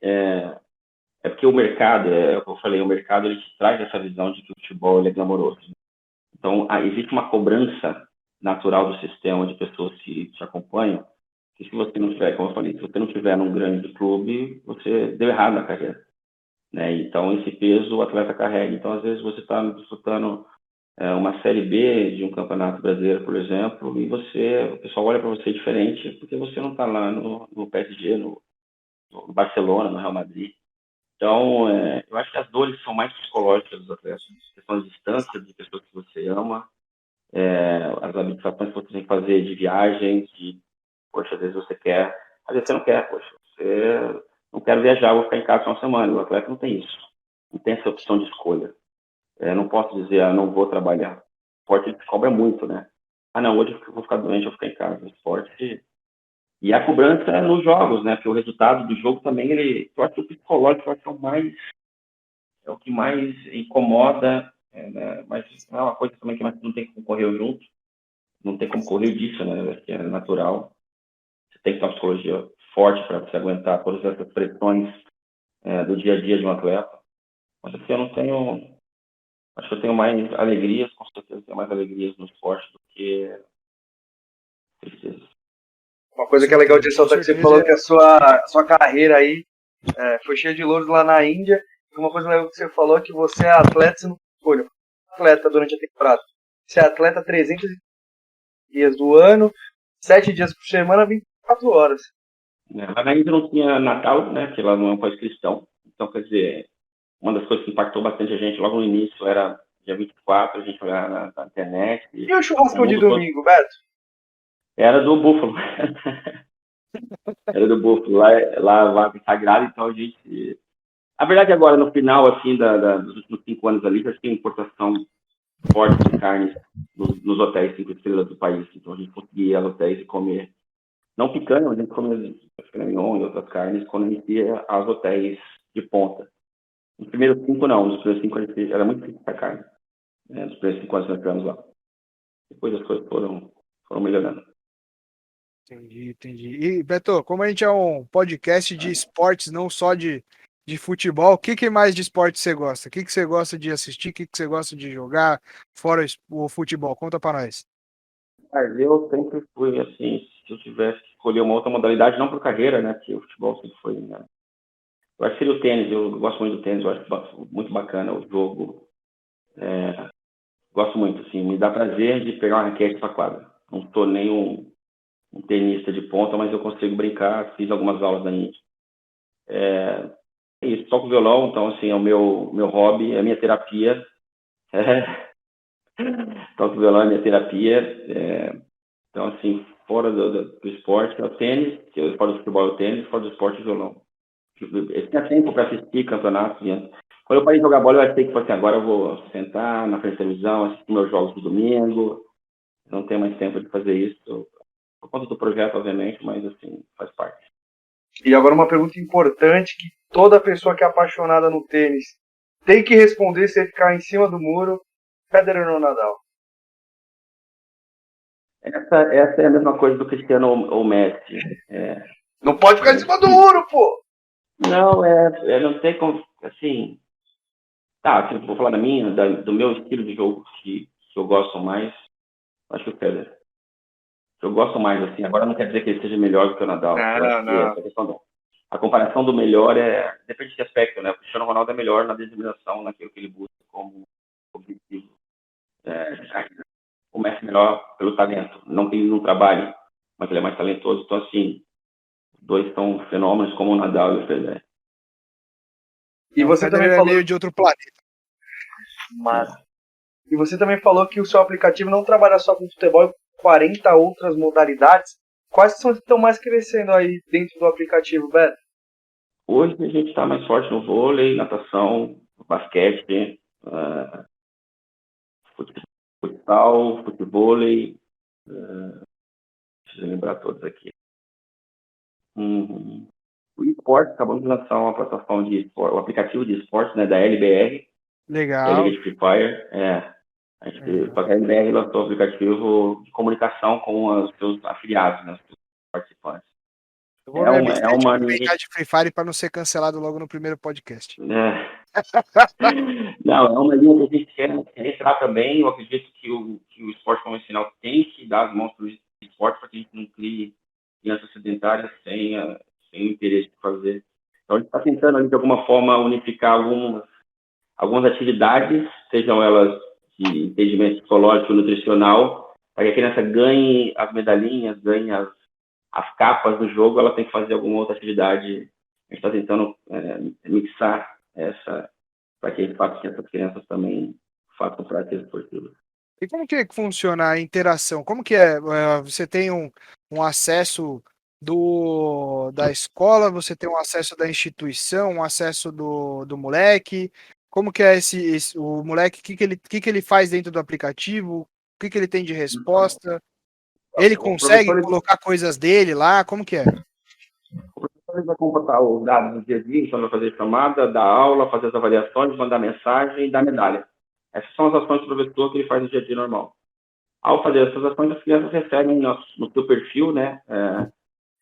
porque o mercado, como eu falei, o mercado ele te traz essa visão de que o futebol ele é glamouroso. Então, existe uma cobrança natural do sistema de pessoas que te acompanham, que se você não tiver, como eu falei, se você não tiver num grande clube, você deu errado na carreira, né? Então, esse peso o atleta carrega. Então, às vezes, você está disputando uma Série B de um campeonato brasileiro, por exemplo, e o pessoal olha para você diferente porque você não está lá no PSG, no Barcelona, no Real Madrid. Então, eu acho que as dores são mais psicológicas dos atletas, questão de distância de pessoas que você ama, as habitações que você tem que fazer de viagens, poxa, às vezes você quer, às vezes você não quer, poxa, você não quer viajar, vou ficar em casa uma semana, o atleta não tem isso. não tem essa opção de escolha. Não posso dizer, não vou trabalhar. O esporte te cobra muito, né? Não, hoje eu vou ficar doente, eu vou ficar em casa. O esporte... E a cobrança é nos jogos, né? Porque o resultado do jogo também, eu acho que o psicológico eu acho que é o que mais incomoda, né? Mas não é uma coisa também que não tem como correr junto, não tem como correr disso, né? Acho que é natural. Você tem que ter uma psicologia forte para você aguentar todas essas pressões do dia a dia de um atleta. Mas assim, eu não tenho... Acho que eu tenho mais alegrias, com certeza tenho mais alegrias no esporte do que tristezas. Uma coisa que é legal de ressaltar que você falou que a sua carreira aí foi cheia de louros lá na Índia. E uma coisa legal que você falou é que você é atleta, você não escolhe. Atleta durante a temporada. Você é atleta 300 dias do ano, 7 dias por semana, 24 horas. Lá na Índia não tinha Natal, né? Que lá não é um país cristão. Então, quer dizer, uma das coisas que impactou bastante a gente logo no início era dia 24, a gente olhar na internet. E o churrascão de domingo, Beto? Era do Búfalo. Era do Búfalo. Lá a vaca sagrada, então a gente... A verdade agora, no final, assim, dos últimos 5 anos ali, já tem importação forte de carnes nos hotéis 5 estrelas do país. Então a gente conseguia ir aos hotéis e comer, não picanha, mas a gente comia filé mignon e outras carnes quando a gente ia aos hotéis de ponta. Nos primeiros 5 não, nos primeiros 5 era muito difícil a carne. Nos primeiros 5 anos nós tivemos lá. Depois as coisas foram melhorando. Entendi. E, Beto, como a gente é um podcast de esportes, não só de futebol, o que mais de esporte você gosta? O que você gosta de assistir? O que você gosta de jogar fora o futebol? Conta pra nós. Eu sempre fui, assim, se eu tivesse que escolher uma outra modalidade, não por carreira, né, porque o futebol sempre foi, né? Eu acho que seria o tênis, eu gosto muito do tênis, eu acho muito bacana o jogo. Gosto muito, assim, me dá prazer de pegar uma raquete para quadra. Não sou nem um tenista de ponta, mas eu consigo brincar, fiz algumas aulas da Índia. Isso, toco violão, então, assim, é o meu hobby, é a minha terapia. Toco violão é minha terapia. Então, assim, fora do esporte, é o tênis, fora do futebol é o tênis, fora do esporte é o violão. Eu tinha tempo para assistir campeonatos. Quando eu parei de jogar bola, eu achei que assim, agora eu vou sentar na frente da televisão, assistir meus jogos do domingo. Não tenho mais tempo de fazer isso. Por conta do projeto, obviamente, mas assim, faz parte. E agora uma pergunta importante que toda pessoa que é apaixonada no tênis tem que responder se ficar em cima do muro, Federer ou Nadal? Essa é a mesma coisa do Cristiano ou Messi. Não pode ficar em cima do muro, pô! Não, não tem como, assim... Tá, assim, vou falar do meu estilo de jogo que eu gosto mais, acho que o Federer. Eu gosto mais, assim, agora não quer dizer que ele seja melhor do que o Nadal. Não. A comparação do melhor depende desse aspecto, né? O Cristiano Ronaldo é melhor na determinação, naquilo que ele busca como objetivo. O Messi é melhor pelo talento, não que ele não trabalhe, mas ele é mais talentoso. Então, assim, os dois são fenômenos como o Nadal e o Federer. E você também falou... é meio de outro planeta. Mas... E você também falou que o seu aplicativo não trabalha só com futebol e 40 outras modalidades. Quais são que estão mais crescendo aí dentro do aplicativo, Beto? Hoje a gente está mais forte no vôlei, natação, basquete, futsal, futevôlei. Deixa eu lembrar todos aqui. O esporte, acabamos de lançar uma plataforma de esporte, um aplicativo de esporte, né, da LBR. Legal. Da Liga de Free Fire. A LBR lançou um aplicativo de comunicação com os seus afiliados, né, os seus participantes. Eu vou brincar de Free Fire para não ser cancelado logo no primeiro podcast. Não, é uma linha que a gente quer entrar também. Eu acredito que o esporte convencional tem que dar as mãos para o esporte para que a gente não crie crianças sedentárias sem o interesse de fazer. Então, a gente está tentando, ali, de alguma forma, unificar algumas atividades, sejam elas de entendimento psicológico, nutricional, para que a criança ganhe as medalhinhas, ganhe as capas do jogo, ela tem que fazer alguma outra atividade. A gente está tentando mixar essa, para que essas crianças também façam práticas esportivas. E como que funciona a interação? Como que é? Você tem um acesso da escola, você tem um acesso da instituição, um acesso do moleque? Como que é o moleque, que ele faz dentro do aplicativo, o que ele tem de resposta, ele O consegue professor, ele, colocar coisas dele lá, como que é? o professor ele vai computar os dados do dia a dia, então vai fazer chamada, dar aula, fazer as avaliações, mandar mensagem e dar medalha. Essas são as ações do professor que ele faz no dia a dia normal. Ao fazer essas ações, as crianças recebem no seu perfil, né,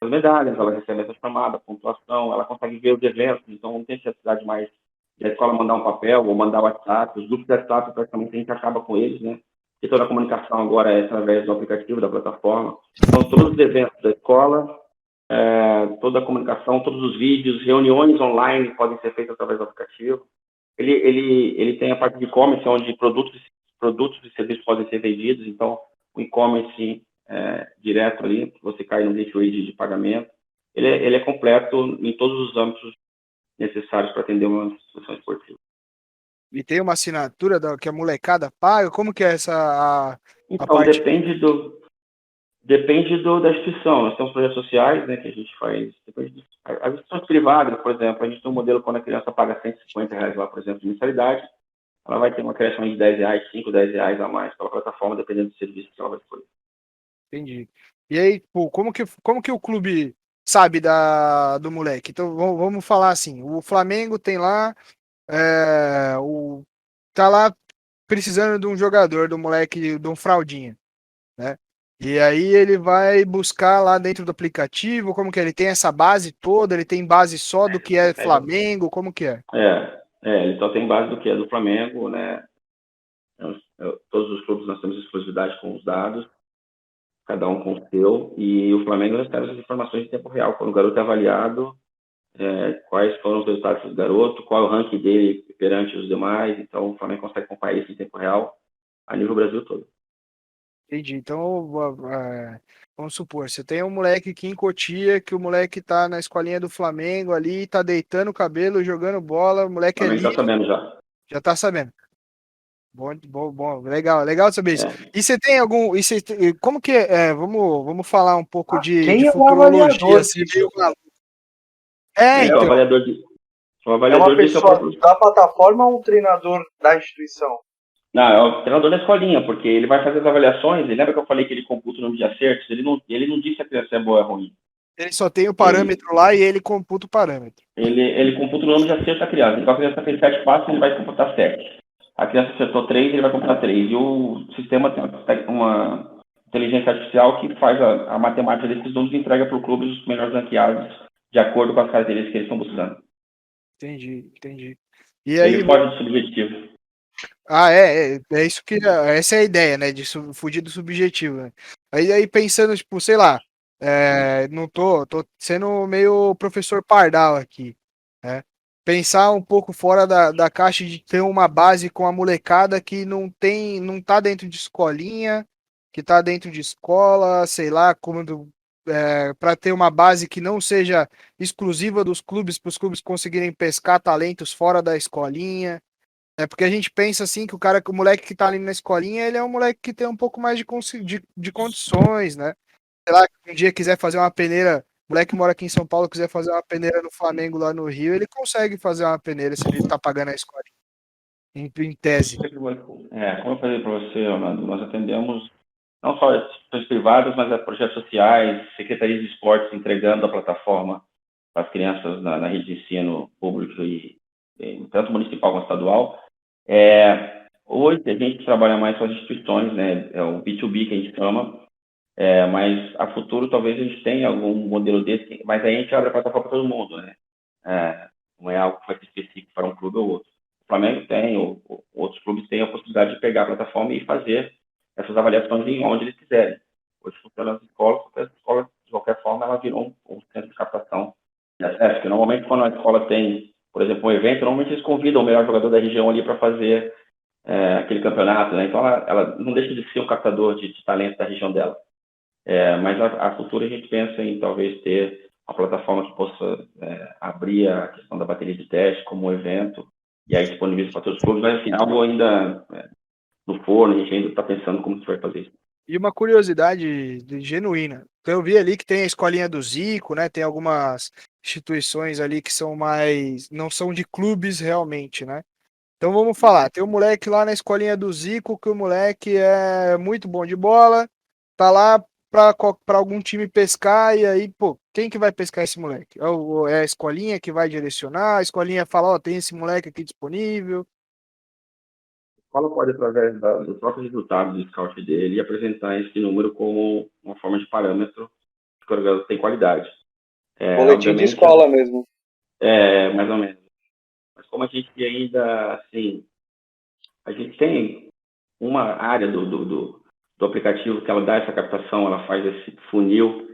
as medalhas, ela recebe essa chamada, pontuação, ela consegue ver os eventos, então não tem necessidade mais da escola mandar um papel ou mandar WhatsApp. Os grupos de WhatsApp, praticamente, a gente acaba com eles, né? E toda a comunicação agora é através do aplicativo, da plataforma. Então, todos os eventos da escola, toda a comunicação, todos os vídeos, reuniões online podem ser feitas através do aplicativo. Ele tem a parte de e-commerce, onde produtos e serviços podem ser vendidos, então o e-commerce direto ali, você cai no gateway de pagamento. Ele é completo em todos os âmbitos necessários para atender uma instituição esportiva. E tem uma assinatura que a molecada paga, como que é a Então, parte? depende da instituição. Nós temos projetos sociais, né, que a gente faz. As instituições privadas, por exemplo, a gente tem um modelo quando a criança paga R$ 150 lá, por exemplo, de mensalidade, ela vai ter uma criação de R$ 10, 5, R$ 10 a mais pela plataforma, dependendo do serviço que ela vai escolher. Entendi. E aí, pô, como que o clube sabe do moleque? Então, vamos falar assim, o Flamengo tem lá, tá lá precisando de um jogador, do moleque, de um fraldinha, né? E aí ele vai buscar lá dentro do aplicativo, como que é? Ele tem essa base toda, ele tem base só do que é Flamengo, como que é? Ele só tem base do que é do Flamengo, né? Todos os clubes nós temos exclusividade com os dados, cada um com o seu, e o Flamengo recebe as informações em tempo real, quando o garoto é avaliado, quais foram os resultados do garoto, qual é o ranking dele perante os demais, então o Flamengo consegue acompanhar isso em tempo real a nível Brasil todo. Entendi. Então, vamos supor, você tem um moleque aqui em Cotia, que o moleque tá na escolinha do Flamengo ali, tá deitando o cabelo, jogando bola, o O moleque é Flamengo está livre, sabendo já. já tá sabendo. Bom, bom, bom, legal saber isso. É. E você tem algum, como que vamos falar um pouco de Quem é o futurologia, avaliador assim, disso, meio cara? maluco. É, O então, avaliador, o É uma avaliador disso é o pessoa próprio. da plataforma ou um treinador da instituição? Não, é o treinador da escolinha, porque ele vai fazer as avaliações. E lembra que eu falei que ele computa o número de acertos? Ele não disse se a criança é boa ou é ruim. ele só tem o Ele, parâmetro lá e ele computa o parâmetro. ele computa o número de acertos da criança. Então a criança fez 7 passos, ele vai computar 7. A criança acertou 3, ele vai computar 3. E o sistema tem uma inteligência artificial que faz a matemática desses números e entrega para o clube os melhores ranqueados de acordo com as características que eles estão buscando. Entendi. E aí, Ele foge do subjetivo. é isso que essa é a ideia, né, de fugir do subjetivo, né? Aí pensando, tipo, sei lá, não tô sendo meio professor Pardal aqui, né? Pensar um pouco fora da caixa de ter uma base com a molecada que não tá dentro de escolinha, que tá dentro de escola, sei lá, para ter uma base que não seja exclusiva dos clubes, para os clubes conseguirem pescar talentos fora da escolinha. É porque a gente pensa assim que o moleque que tá ali na escolinha, ele é um moleque que tem um pouco mais de condições, né? Sei lá, que um dia quiser fazer uma peneira, o moleque que mora aqui em São Paulo quiser fazer uma peneira no Flamengo lá no Rio, ele consegue fazer uma peneira se ele tá pagando a escolinha, em tese. Como eu falei para você, Orlando, nós atendemos não só instituições privadas, mas projetos sociais, secretarias de esportes entregando a plataforma para as crianças na rede de ensino público e tanto municipal como estadual. Hoje a gente trabalha mais com as instituições, né? É o B2B que a gente chama, mas a futuro talvez a gente tenha algum modelo desse, mas aí a gente abre a plataforma para todo mundo, né? Não é algo que vai ser específico para um clube ou outro. O Flamengo tem, ou outros clubes têm a possibilidade de pegar a plataforma e fazer essas avaliações em onde eles quiserem. Hoje funciona nas escolas, porque as escolas, de qualquer forma, ela virou um centro de captação de acesso, porque normalmente quando a escola tem, por exemplo, um evento, normalmente eles convidam o melhor jogador da região ali para fazer aquele campeonato, né? Então ela não deixa de ser um captador de talento da região dela. Mas a futuro a gente pensa em talvez ter uma plataforma que possa abrir a questão da bateria de teste como um evento e aí disponibiliza para todos os clubes, mas assim, algo ainda no forno, a gente ainda está pensando como se vai fazer isso. E uma curiosidade genuína. Então eu vi ali que tem a escolinha do Zico, né? Tem algumas instituições ali que são mais, não são de clubes realmente, né? Então vamos falar, tem um moleque lá na escolinha do Zico, que o moleque é muito bom de bola, tá lá pra algum time pescar, e aí, pô, quem que vai pescar esse moleque? É a escolinha que vai direcionar, a escolinha fala, ó, tem esse moleque aqui disponível. A escola pode, através dos próprios resultados do scout dele, apresentar esse número como uma forma de parâmetro que o garoto tem qualidade. Boletim de Obviamente, escola mesmo. mais ou menos. Mas como a gente ainda, assim, a gente tem uma área do aplicativo que ela dá essa captação, ela faz esse funil,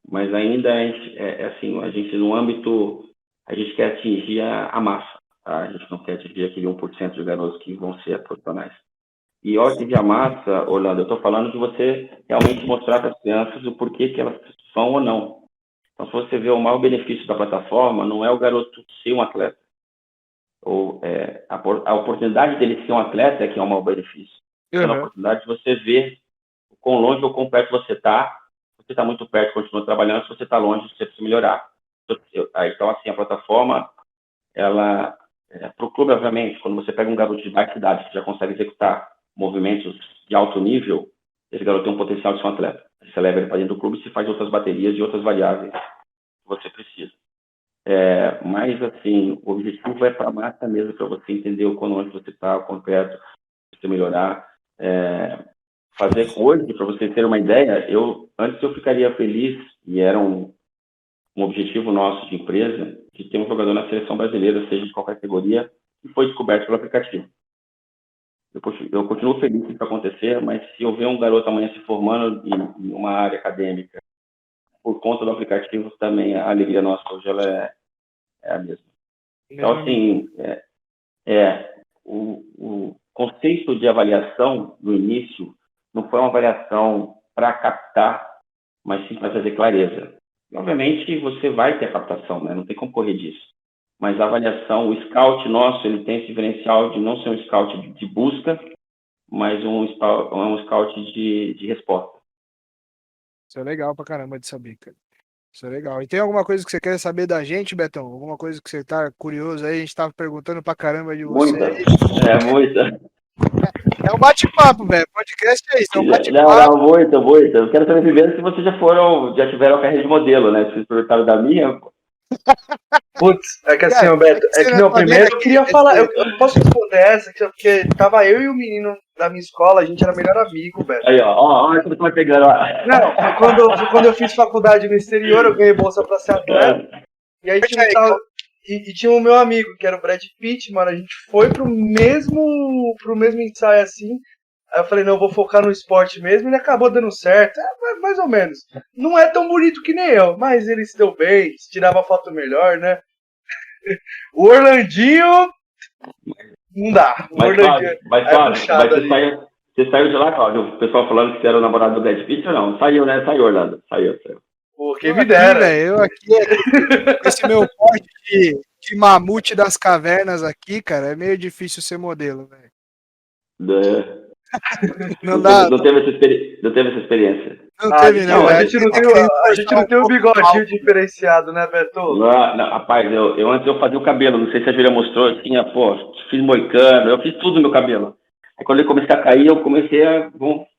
mas ainda assim, a gente no âmbito, a gente quer atingir a massa, tá? A gente não quer atingir aquele 1% de garotos que vão ser profissionais. E ao atingir a massa, Orlando, eu estou falando de você realmente mostrar para as crianças o porquê que elas são ou não. Então, se você vê o maior benefício da plataforma, não é o garoto ser um atleta, ou a oportunidade dele ser um atleta é que é um maior benefício. É a oportunidade de você ver o quão longe ou quão perto você está. Se você está muito perto, continua trabalhando. Se você está longe, você precisa melhorar. Então, assim, a plataforma, ela, para o clube, obviamente, quando você pega um garoto de baixa idade que já consegue executar movimentos de alto nível, esse garoto tem um potencial de ser um atleta. Você leva ele para dentro do clube e se faz outras baterias e outras variáveis que você precisa. Mas, assim, o objetivo é para a massa mesmo, para você entender o quão longe você está, o quão perto, você melhorar. Fazer hoje, para você ter uma ideia, antes eu ficaria feliz, e era um objetivo nosso de empresa, de ter um jogador na seleção brasileira, seja de qual categoria, que foi descoberto pelo aplicativo. Eu continuo feliz que isso acontecer, mas se eu ver um garoto amanhã se formando em uma área acadêmica, por conta do aplicativo, também a alegria nossa hoje ela é a mesma. Então, assim, o conceito de avaliação no início não foi uma avaliação para captar, mas sim para trazer clareza. E, obviamente, você vai ter a captação, né? Não tem como correr disso. Mas a avaliação, o scout nosso, ele tem esse diferencial de não ser um scout de busca, mas um scout de resposta. Isso é legal pra caramba de saber, cara. Isso é legal. E tem alguma coisa que você quer saber da gente, Betão? Alguma coisa que você tá curioso aí? A gente tava perguntando pra caramba de você Muita. aí. Muita. É um bate-papo, velho. Podcast é isso, é um bate-papo. Não, muita. Eu quero saber primeiro se vocês já tiveram a carreira de modelo, né? Se vocês perguntaram da minha. Putz, é que assim, Cara, Roberto, é que não, primeiro eu queria falar, eu eu posso responder essa, porque tava eu e o menino da minha escola, a gente era melhor amigo, Beto. Aí, olha como você vai pegando. Não, foi quando eu fiz faculdade no exterior, eu ganhei bolsa pra ser atleta, e aí tinha um tal, e tinha o meu amigo, que era o Brad Pitt, mano, a gente foi pro mesmo ensaio assim. Aí eu falei, não, eu vou focar no esporte mesmo, e ele acabou dando certo, mais ou menos. Não é tão bonito que nem eu, mas ele se deu bem, se tirava foto melhor, né? O Orlandinho, não dá. O Orlandinho você saiu de lá, Cláudio? O pessoal falando que você era o namorado do Brad Pitt ou não? Saiu, né? Saiu, Orlando. Saiu. Pô, quem me dera. Eu aqui, esse meu porte de mamute das cavernas aqui, cara, é meio difícil ser modelo, velho. Não teve essa experiência. Não teve, não. A gente não tem o bigodinho diferenciado, né, Beto? Não, rapaz, antes eu fazia o cabelo, não sei se a Júlia mostrou, eu tinha, fiz moicano, eu fiz tudo no meu cabelo. Aí quando ele comecei a cair, eu comecei a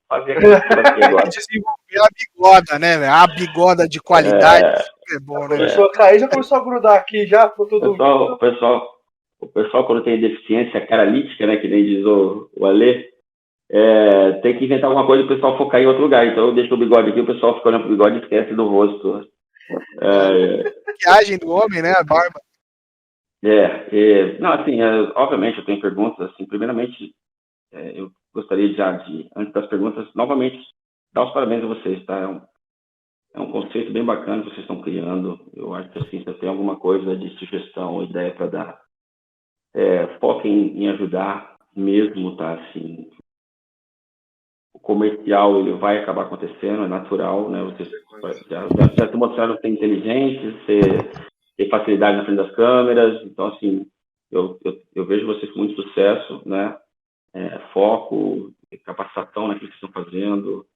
fazer aqui agora. Desenvolver a bigoda, né, velho? A bigoda de qualidade. É bom, né? Começou a cair, já começou a grudar aqui, já ficou tudo. O pessoal, quando tem deficiência caralítica, né, que nem diz o Alê, tem que inventar alguma coisa e o pessoal focar em outro lugar. Então eu deixo o bigode aqui, o pessoal fica olhando pro bigode e esquece do rosto. Maquiagem do homem, né? A barba. Não, assim, obviamente eu tenho perguntas. Assim, primeiramente, eu gostaria antes das perguntas, novamente, dar os parabéns a vocês, tá? É um conceito bem bacana que vocês estão criando. Eu acho que, assim, se eu tenho alguma coisa de sugestão ou ideia para dar, foquem em ajudar mesmo, tá? Assim, o comercial ele vai acabar acontecendo, é natural, né? Vocês já te mostraram ser inteligentes, ter facilidade na frente das câmeras. Então, assim, eu vejo vocês com muito sucesso, né? Foco, capacitação naquilo que vocês estão fazendo,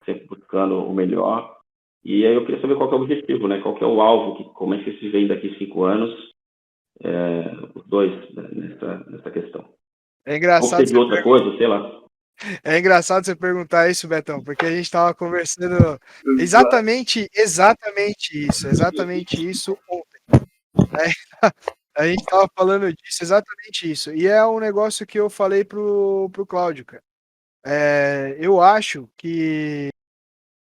sempre buscando o melhor. E aí eu queria saber qual que é o objetivo, né? Qual que é o alvo, como é que vocês se veem daqui a 5 anos. os dois, né, nessa questão. É Ou engraçado ser de você outra coisa, sei lá. É engraçado você perguntar isso, Betão, porque a gente estava conversando exatamente isso ontem. Né? A gente estava falando disso, exatamente isso. E é um negócio que eu falei pro Cláudio, cara. Eu acho que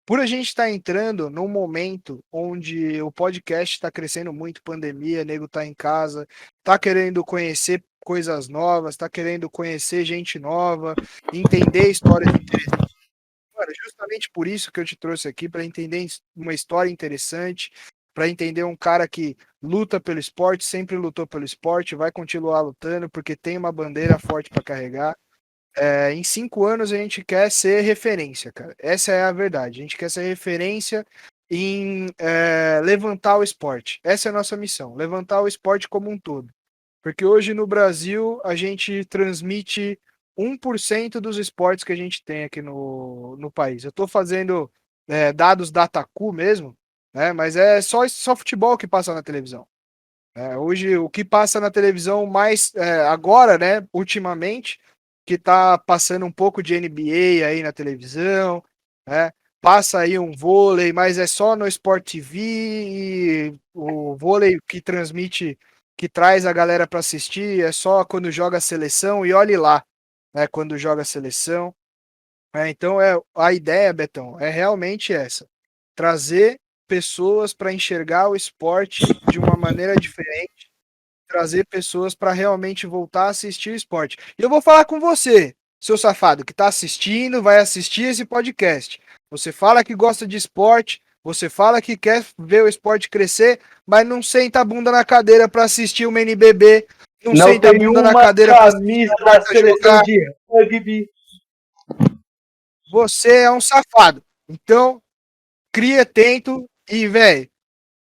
por a gente estar entrando num momento onde o podcast está crescendo muito, pandemia, nego tá em casa, tá querendo conhecer coisas novas, tá querendo conhecer gente nova, entender histórias interessantes. Mano, justamente por isso que eu te trouxe aqui, para entender uma história interessante, para entender um cara que luta pelo esporte, sempre lutou pelo esporte, vai continuar lutando, porque tem uma bandeira forte para carregar. Em 5 anos a gente quer ser referência, cara. Essa é a verdade. A gente quer ser referência em levantar o esporte. Essa é a nossa missão, levantar o esporte como um todo. Porque hoje no Brasil a gente transmite 1% dos esportes que a gente tem aqui no país. Eu estou fazendo dados da Atacu mesmo, né, mas é só futebol que passa na televisão. Hoje o que passa na televisão mais agora, né, ultimamente, que está passando um pouco de NBA aí na televisão, né, passa aí um vôlei, mas é só no Sport TV e o vôlei que transmite, que traz a galera para assistir é só quando joga a seleção e olhe lá, né, quando joga a seleção. Então a ideia, Betão, é realmente essa: trazer pessoas para enxergar o esporte de uma maneira diferente, trazer pessoas para realmente voltar a assistir o esporte. E eu vou falar com você, seu safado, que está assistindo, vai assistir esse podcast. Você fala que gosta de esporte, você fala que quer ver o esporte crescer, mas não senta a bunda na cadeira para assistir o NBB, não Não senta a tem bunda na uma cadeira para assistir camisa a da Marta seleção jogar. de rugby. Você é um safado. Então, cria atento e, velho,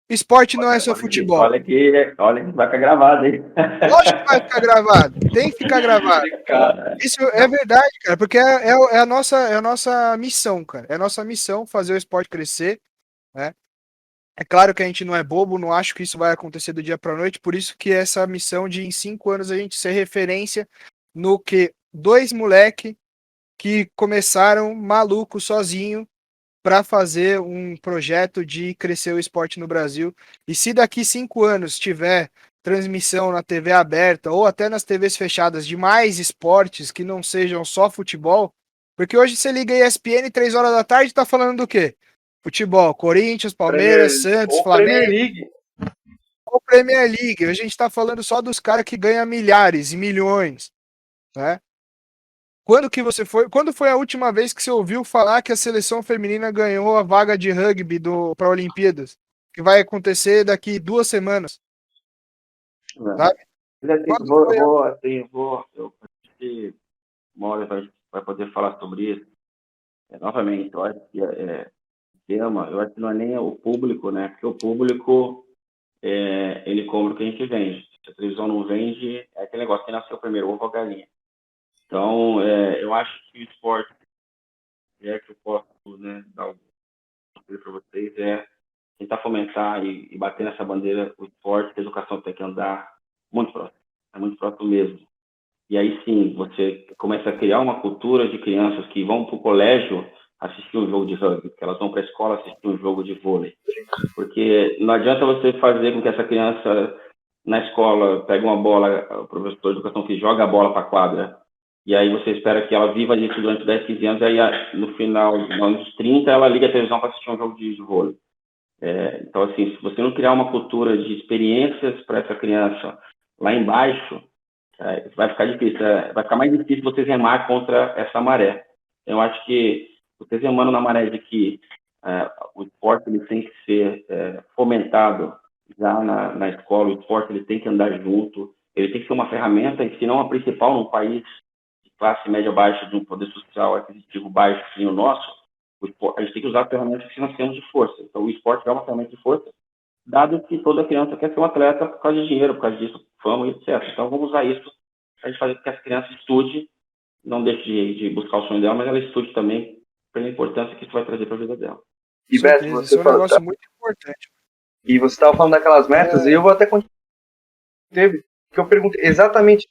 esporte não é só futebol. Olha que vai ficar gravado, hein? Lógico que vai ficar gravado. Tem que ficar gravado. Cara, Isso é verdade, cara, porque é a nossa missão, cara. É a nossa missão fazer o esporte crescer, né? É claro que a gente não é bobo, não acho que isso vai acontecer do dia para noite, por isso que essa missão de em 5 anos a gente ser referência no que dois moleque que começaram maluco sozinho para fazer um projeto de crescer o esporte no Brasil. E se daqui 5 anos tiver transmissão na TV aberta ou até nas TVs fechadas de mais esportes que não sejam só futebol, porque hoje você liga a ESPN 3 horas da tarde e tá falando do quê? Futebol, Corinthians, Palmeiras, Santos, ou Premier Flamengo, League. ou Premier League. A gente tá falando só dos caras que ganham milhares e milhões, né? Quando foi a última vez que você ouviu falar que a seleção feminina ganhou a vaga de rugby para Olimpíadas? Que vai acontecer daqui 2 semanas, sabe? Mas, assim, Quando foi a... eu acho que uma hora vai poder falar sobre isso. Novamente, eu acho que tema, eu acho que não é nem o público, né? Porque o público, ele compra o que a gente vende. Se a televisão não vende, é aquele negócio que nasceu primeiro, ovo ou galinha. Então, eu acho que o esporte, que eu posso, né, dar um conselho para vocês, tentar fomentar e bater nessa bandeira o esporte, que a educação tem que andar muito próximo. É muito próximo mesmo. E aí sim, você começa a criar uma cultura de crianças que vão para o colégio assistir um jogo de rugby, que elas vão para a escola assistir um jogo de vôlei. Porque não adianta você fazer com que essa criança, na escola, pegue uma bola, o professor de educação física joga a bola para a quadra, e aí você espera que ela viva isso durante 10, 15 anos, e aí no final, nos anos 30, ela liga a televisão para assistir um jogo de vôlei. Então, assim, se você não criar uma cultura de experiências para essa criança lá embaixo, vai ficar difícil, vai ficar mais difícil você remar contra essa maré. Eu acho que você remando na maré de que o esporte ele tem que ser fomentado já na escola, o esporte ele tem que andar junto, ele tem que ser uma ferramenta, e se não a principal num país de classe média baixa, de um poder social aquisitivo baixo, que nem o nosso, a gente tem que usar ferramentas que nós temos de força. Então o esporte é uma ferramenta de força, dado que toda criança quer ser um atleta por causa de dinheiro, por causa disso, fama e etc. Então vamos usar isso para a gente fazer com que essa criança estude, não deixe de buscar o sonho dela, mas ela estude também pela importância que isso vai trazer para a vida dela. E Com Beto, certeza, você isso é um negócio muito importante. e você estava falando daquelas metas, e eu vou até continuar teve, que eu perguntei exatamente.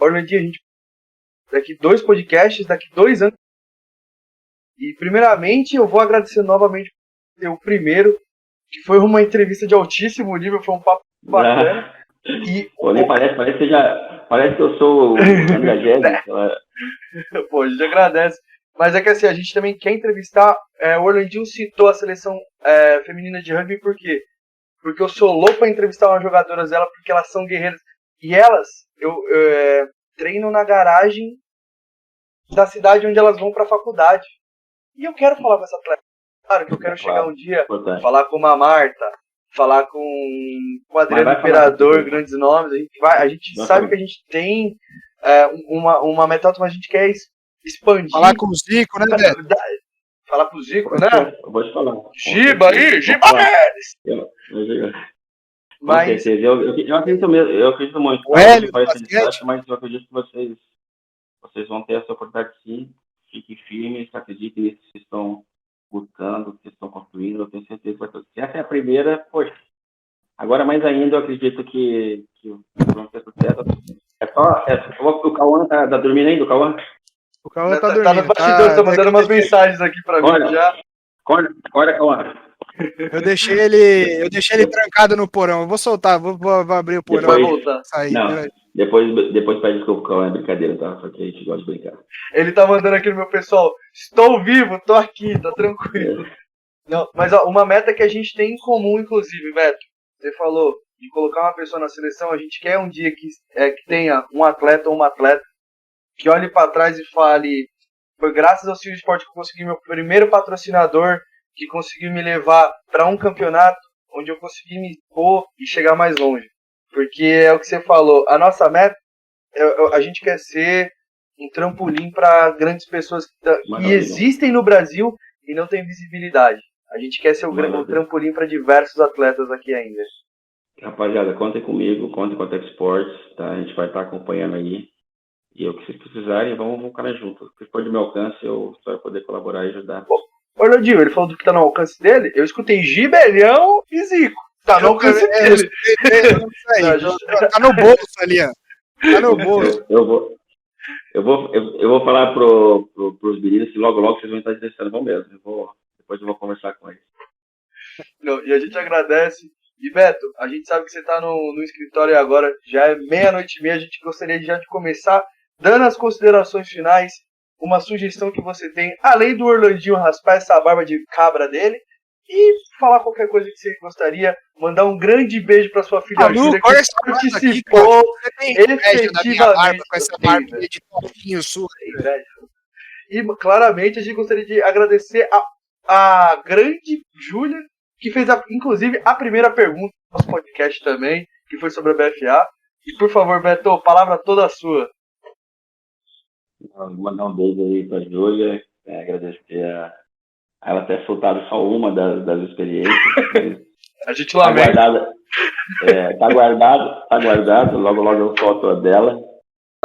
Orlandinho, a gente daqui 2 podcasts, daqui 2 anos. E primeiramente eu vou agradecer novamente o primeiro, que foi uma entrevista de altíssimo nível, foi um papo bacana. E Pô, nem parece que eu sou o André Gélio. Pô, a gente agradece. Mas é que assim, a gente também quer entrevistar. O Orlandinho citou a seleção feminina de rugby, por quê? Porque eu sou louco pra entrevistar umas jogadoras dela, porque elas são guerreiras. E elas, eu treino na garagem da cidade onde elas vão pra faculdade. E eu quero falar com essa atleta. Claro que eu quero chegar um dia, falar com uma Marta, falar com o Adriano Imperador, grandes nomes. A gente sabe que a gente tem uma metódica, mas a gente quer expandir. Falar com o Zico, né, Beto? Falar com o Zico, né? Eu vou te falar. Giba aí, Giba Mendes! Com certeza. Eu acredito mesmo, eu acredito muito. O Hélio do basquete, mas eu acredito que vocês vão ter essa oportunidade sim. Fiquem firmes, acreditem nisso que vocês estão buscando, que vocês estão construindo. Eu tenho certeza que vai ter. Se essa é a primeira, poxa. Agora mais ainda, eu acredito que vão ter sucesso. O Cauã tá dormindo ainda, o Cauã? O Cauã tá dormindo. Tá no bastidor, tá mandando umas mensagens aqui pra mim já. Olha, Cauã. Eu deixei ele trancado no porão. Eu vou soltar, vou abrir o porão. Vai voltar. Sair. Não, depois pede desculpa, Cauã, é brincadeira, tá? Só que a gente gosta de brincar. Ele tá mandando aqui no meu pessoal, estou vivo, tô aqui, tá tranquilo. Não, mas ó, uma meta que a gente tem em comum, inclusive, Beto, você falou de colocar uma pessoa na seleção, a gente quer um dia que tenha um atleta ou uma atleta que olhe pra trás e fale, foi graças ao Silvio Esporte que eu consegui meu primeiro patrocinador, que conseguiu me levar para um campeonato onde eu consegui me expor e chegar mais longe. Porque é o que você falou, a nossa meta, a gente quer ser um trampolim para grandes pessoas que existem no Brasil e não têm visibilidade. A gente quer ser um trampolim para diversos atletas aqui ainda. Rapaziada, contem comigo, contem com a Tech Sports, tá? A gente vai estar acompanhando aí. E o que vocês precisarem, vamos ficar juntos. Se for de meu alcance, eu só vou poder colaborar e ajudar. Orlandinho, ele falou do que tá no alcance dele. Eu escutei Gibelhão e Zico. Tá no alcance dele. Tá no bolso ali, ó. Tá no bolso. Eu vou falar pros meninos que logo vocês vão estar interessando. Vão mesmo. Depois eu vou conversar com eles. Não, e a gente agradece. E Beto, a gente sabe que você tá no escritório agora. Já é 00:30. A gente gostaria já de começar dando as considerações finais. Uma sugestão que você tem, além do Orlandinho raspar essa barba de cabra dele, e falar qualquer coisa que você gostaria, mandar um grande beijo para sua filha Júlia, que participou efetivamente. Com essa barba de tofinho sua. E claramente a gente gostaria de agradecer a grande Júlia, que fez inclusive a primeira pergunta do nosso podcast também, que foi sobre a BFA. E por favor, Beto, palavra toda sua. Vou mandar um beijo aí pra Júlia, agradecer a ela ter soltado só uma das experiências. A gente lamenta. Tá guardado, logo eu solto a dela.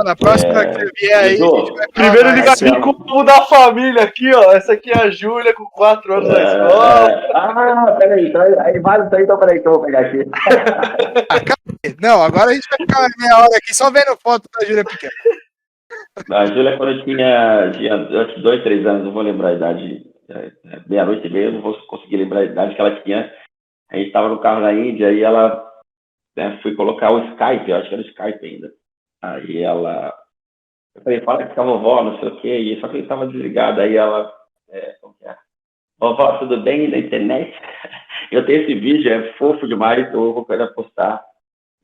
Na próxima que vier aí, a gente vai primeiro ligadinho com o povo da família aqui, ó. Essa aqui é a Júlia, com 4 anos na escola. Peraí, aí vale isso aí, então peraí que eu vou pegar aqui. Não, agora a gente vai ficar meia hora aqui só vendo foto da Júlia pequena. A Júlia, quando eu tinha 2, 3 anos, não vou lembrar a idade, 00:30, eu não vou conseguir lembrar a idade que ela tinha. A gente estava no carro na Índia e ela foi colocar o Skype, eu acho que era o Skype ainda. Aí eu falei, fala com a vovó, não sei o quê, e só que ele estava desligado. Aí ela, vovó, tudo bem na internet? Eu tenho esse vídeo, é fofo demais, eu vou querer postar.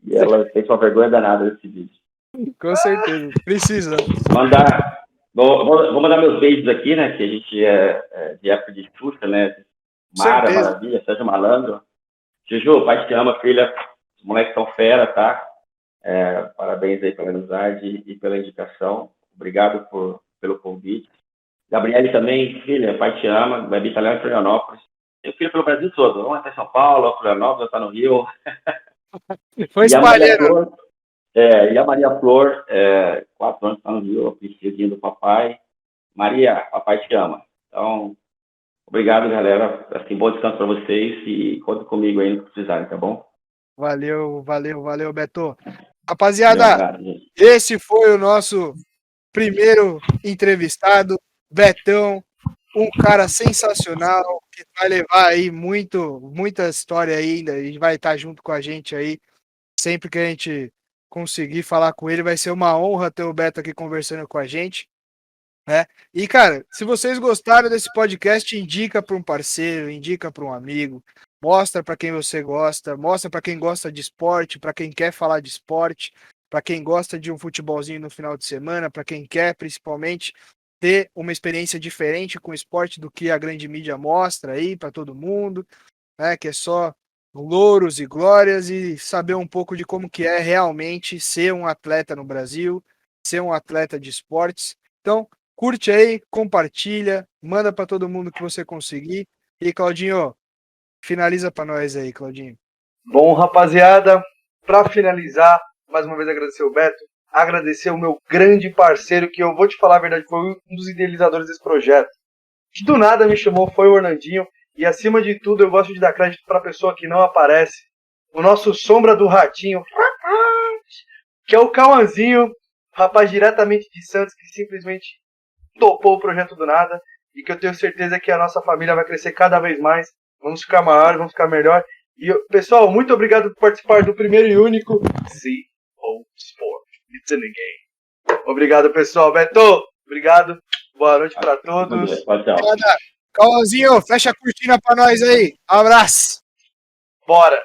E ela fez uma vergonha danada desse vídeo. Com certeza, precisa. Vou mandar meus beijos aqui, né? Que a gente é de época de Xuxa, né? Mara, Maravilha, Sérgio Malandro. Juju, pai te ama, filha. Os moleques são fera, tá? Parabéns aí pela amizade e pela indicação. Obrigado pelo convite. Gabriele também, filha, pai te ama. Bebi Italiano em Florianópolis. Eu filho pelo Brasil todo. Vamos até São Paulo, Florianópolis, tá no Rio. Foi espalhando. E a Maria Flor, 4 anos está no Rio, a princesa do papai. Maria, papai te ama. Então, obrigado, galera. Assim, bom descanso para vocês e conta comigo aí no que precisarem, tá bom? Valeu, Beto. Valeu, Rapaziada, cara, gente. esse foi o nosso primeiro entrevistado, Betão, um cara sensacional que vai levar aí muita história ainda e vai estar junto com a gente aí sempre que a gente conseguir falar com ele. Vai ser uma honra ter o Beto aqui conversando com a gente. E, cara, se vocês gostaram desse podcast, indica para um parceiro, indica para um amigo, mostra para quem você gosta, mostra para quem gosta de esporte, para quem quer falar de esporte, para quem gosta de um futebolzinho no final de semana, para quem quer principalmente ter uma experiência diferente com o esporte do que a grande mídia mostra aí para todo mundo, que é só louros e glórias e saber um pouco de como que é realmente ser um atleta no Brasil, ser um atleta de esportes. Então, curte aí, compartilha, manda para todo mundo que você conseguir. E Claudinho, finaliza para nós aí, Claudinho. Bom, rapaziada, para finalizar, mais uma vez agradecer o Beto, agradecer o meu grande parceiro, que eu vou te falar a verdade, foi um dos idealizadores desse projeto. Que do nada me chamou, foi o Ornandinho, e acima de tudo eu gosto de dar crédito para a pessoa que não aparece, o nosso sombra do ratinho, que é o Cauãzinho, rapaz diretamente de Santos, que simplesmente topou o projeto do nada, e que eu tenho certeza que a nossa família vai crescer cada vez mais, vamos ficar maiores, vamos ficar melhor. E pessoal, muito obrigado por participar do primeiro e único CO Sport. It's in the game. Obrigado, pessoal. Beto, obrigado. Boa noite para todos. Tchau. Cauãzinho, fecha a cortina para nós aí. Abraço. Bora.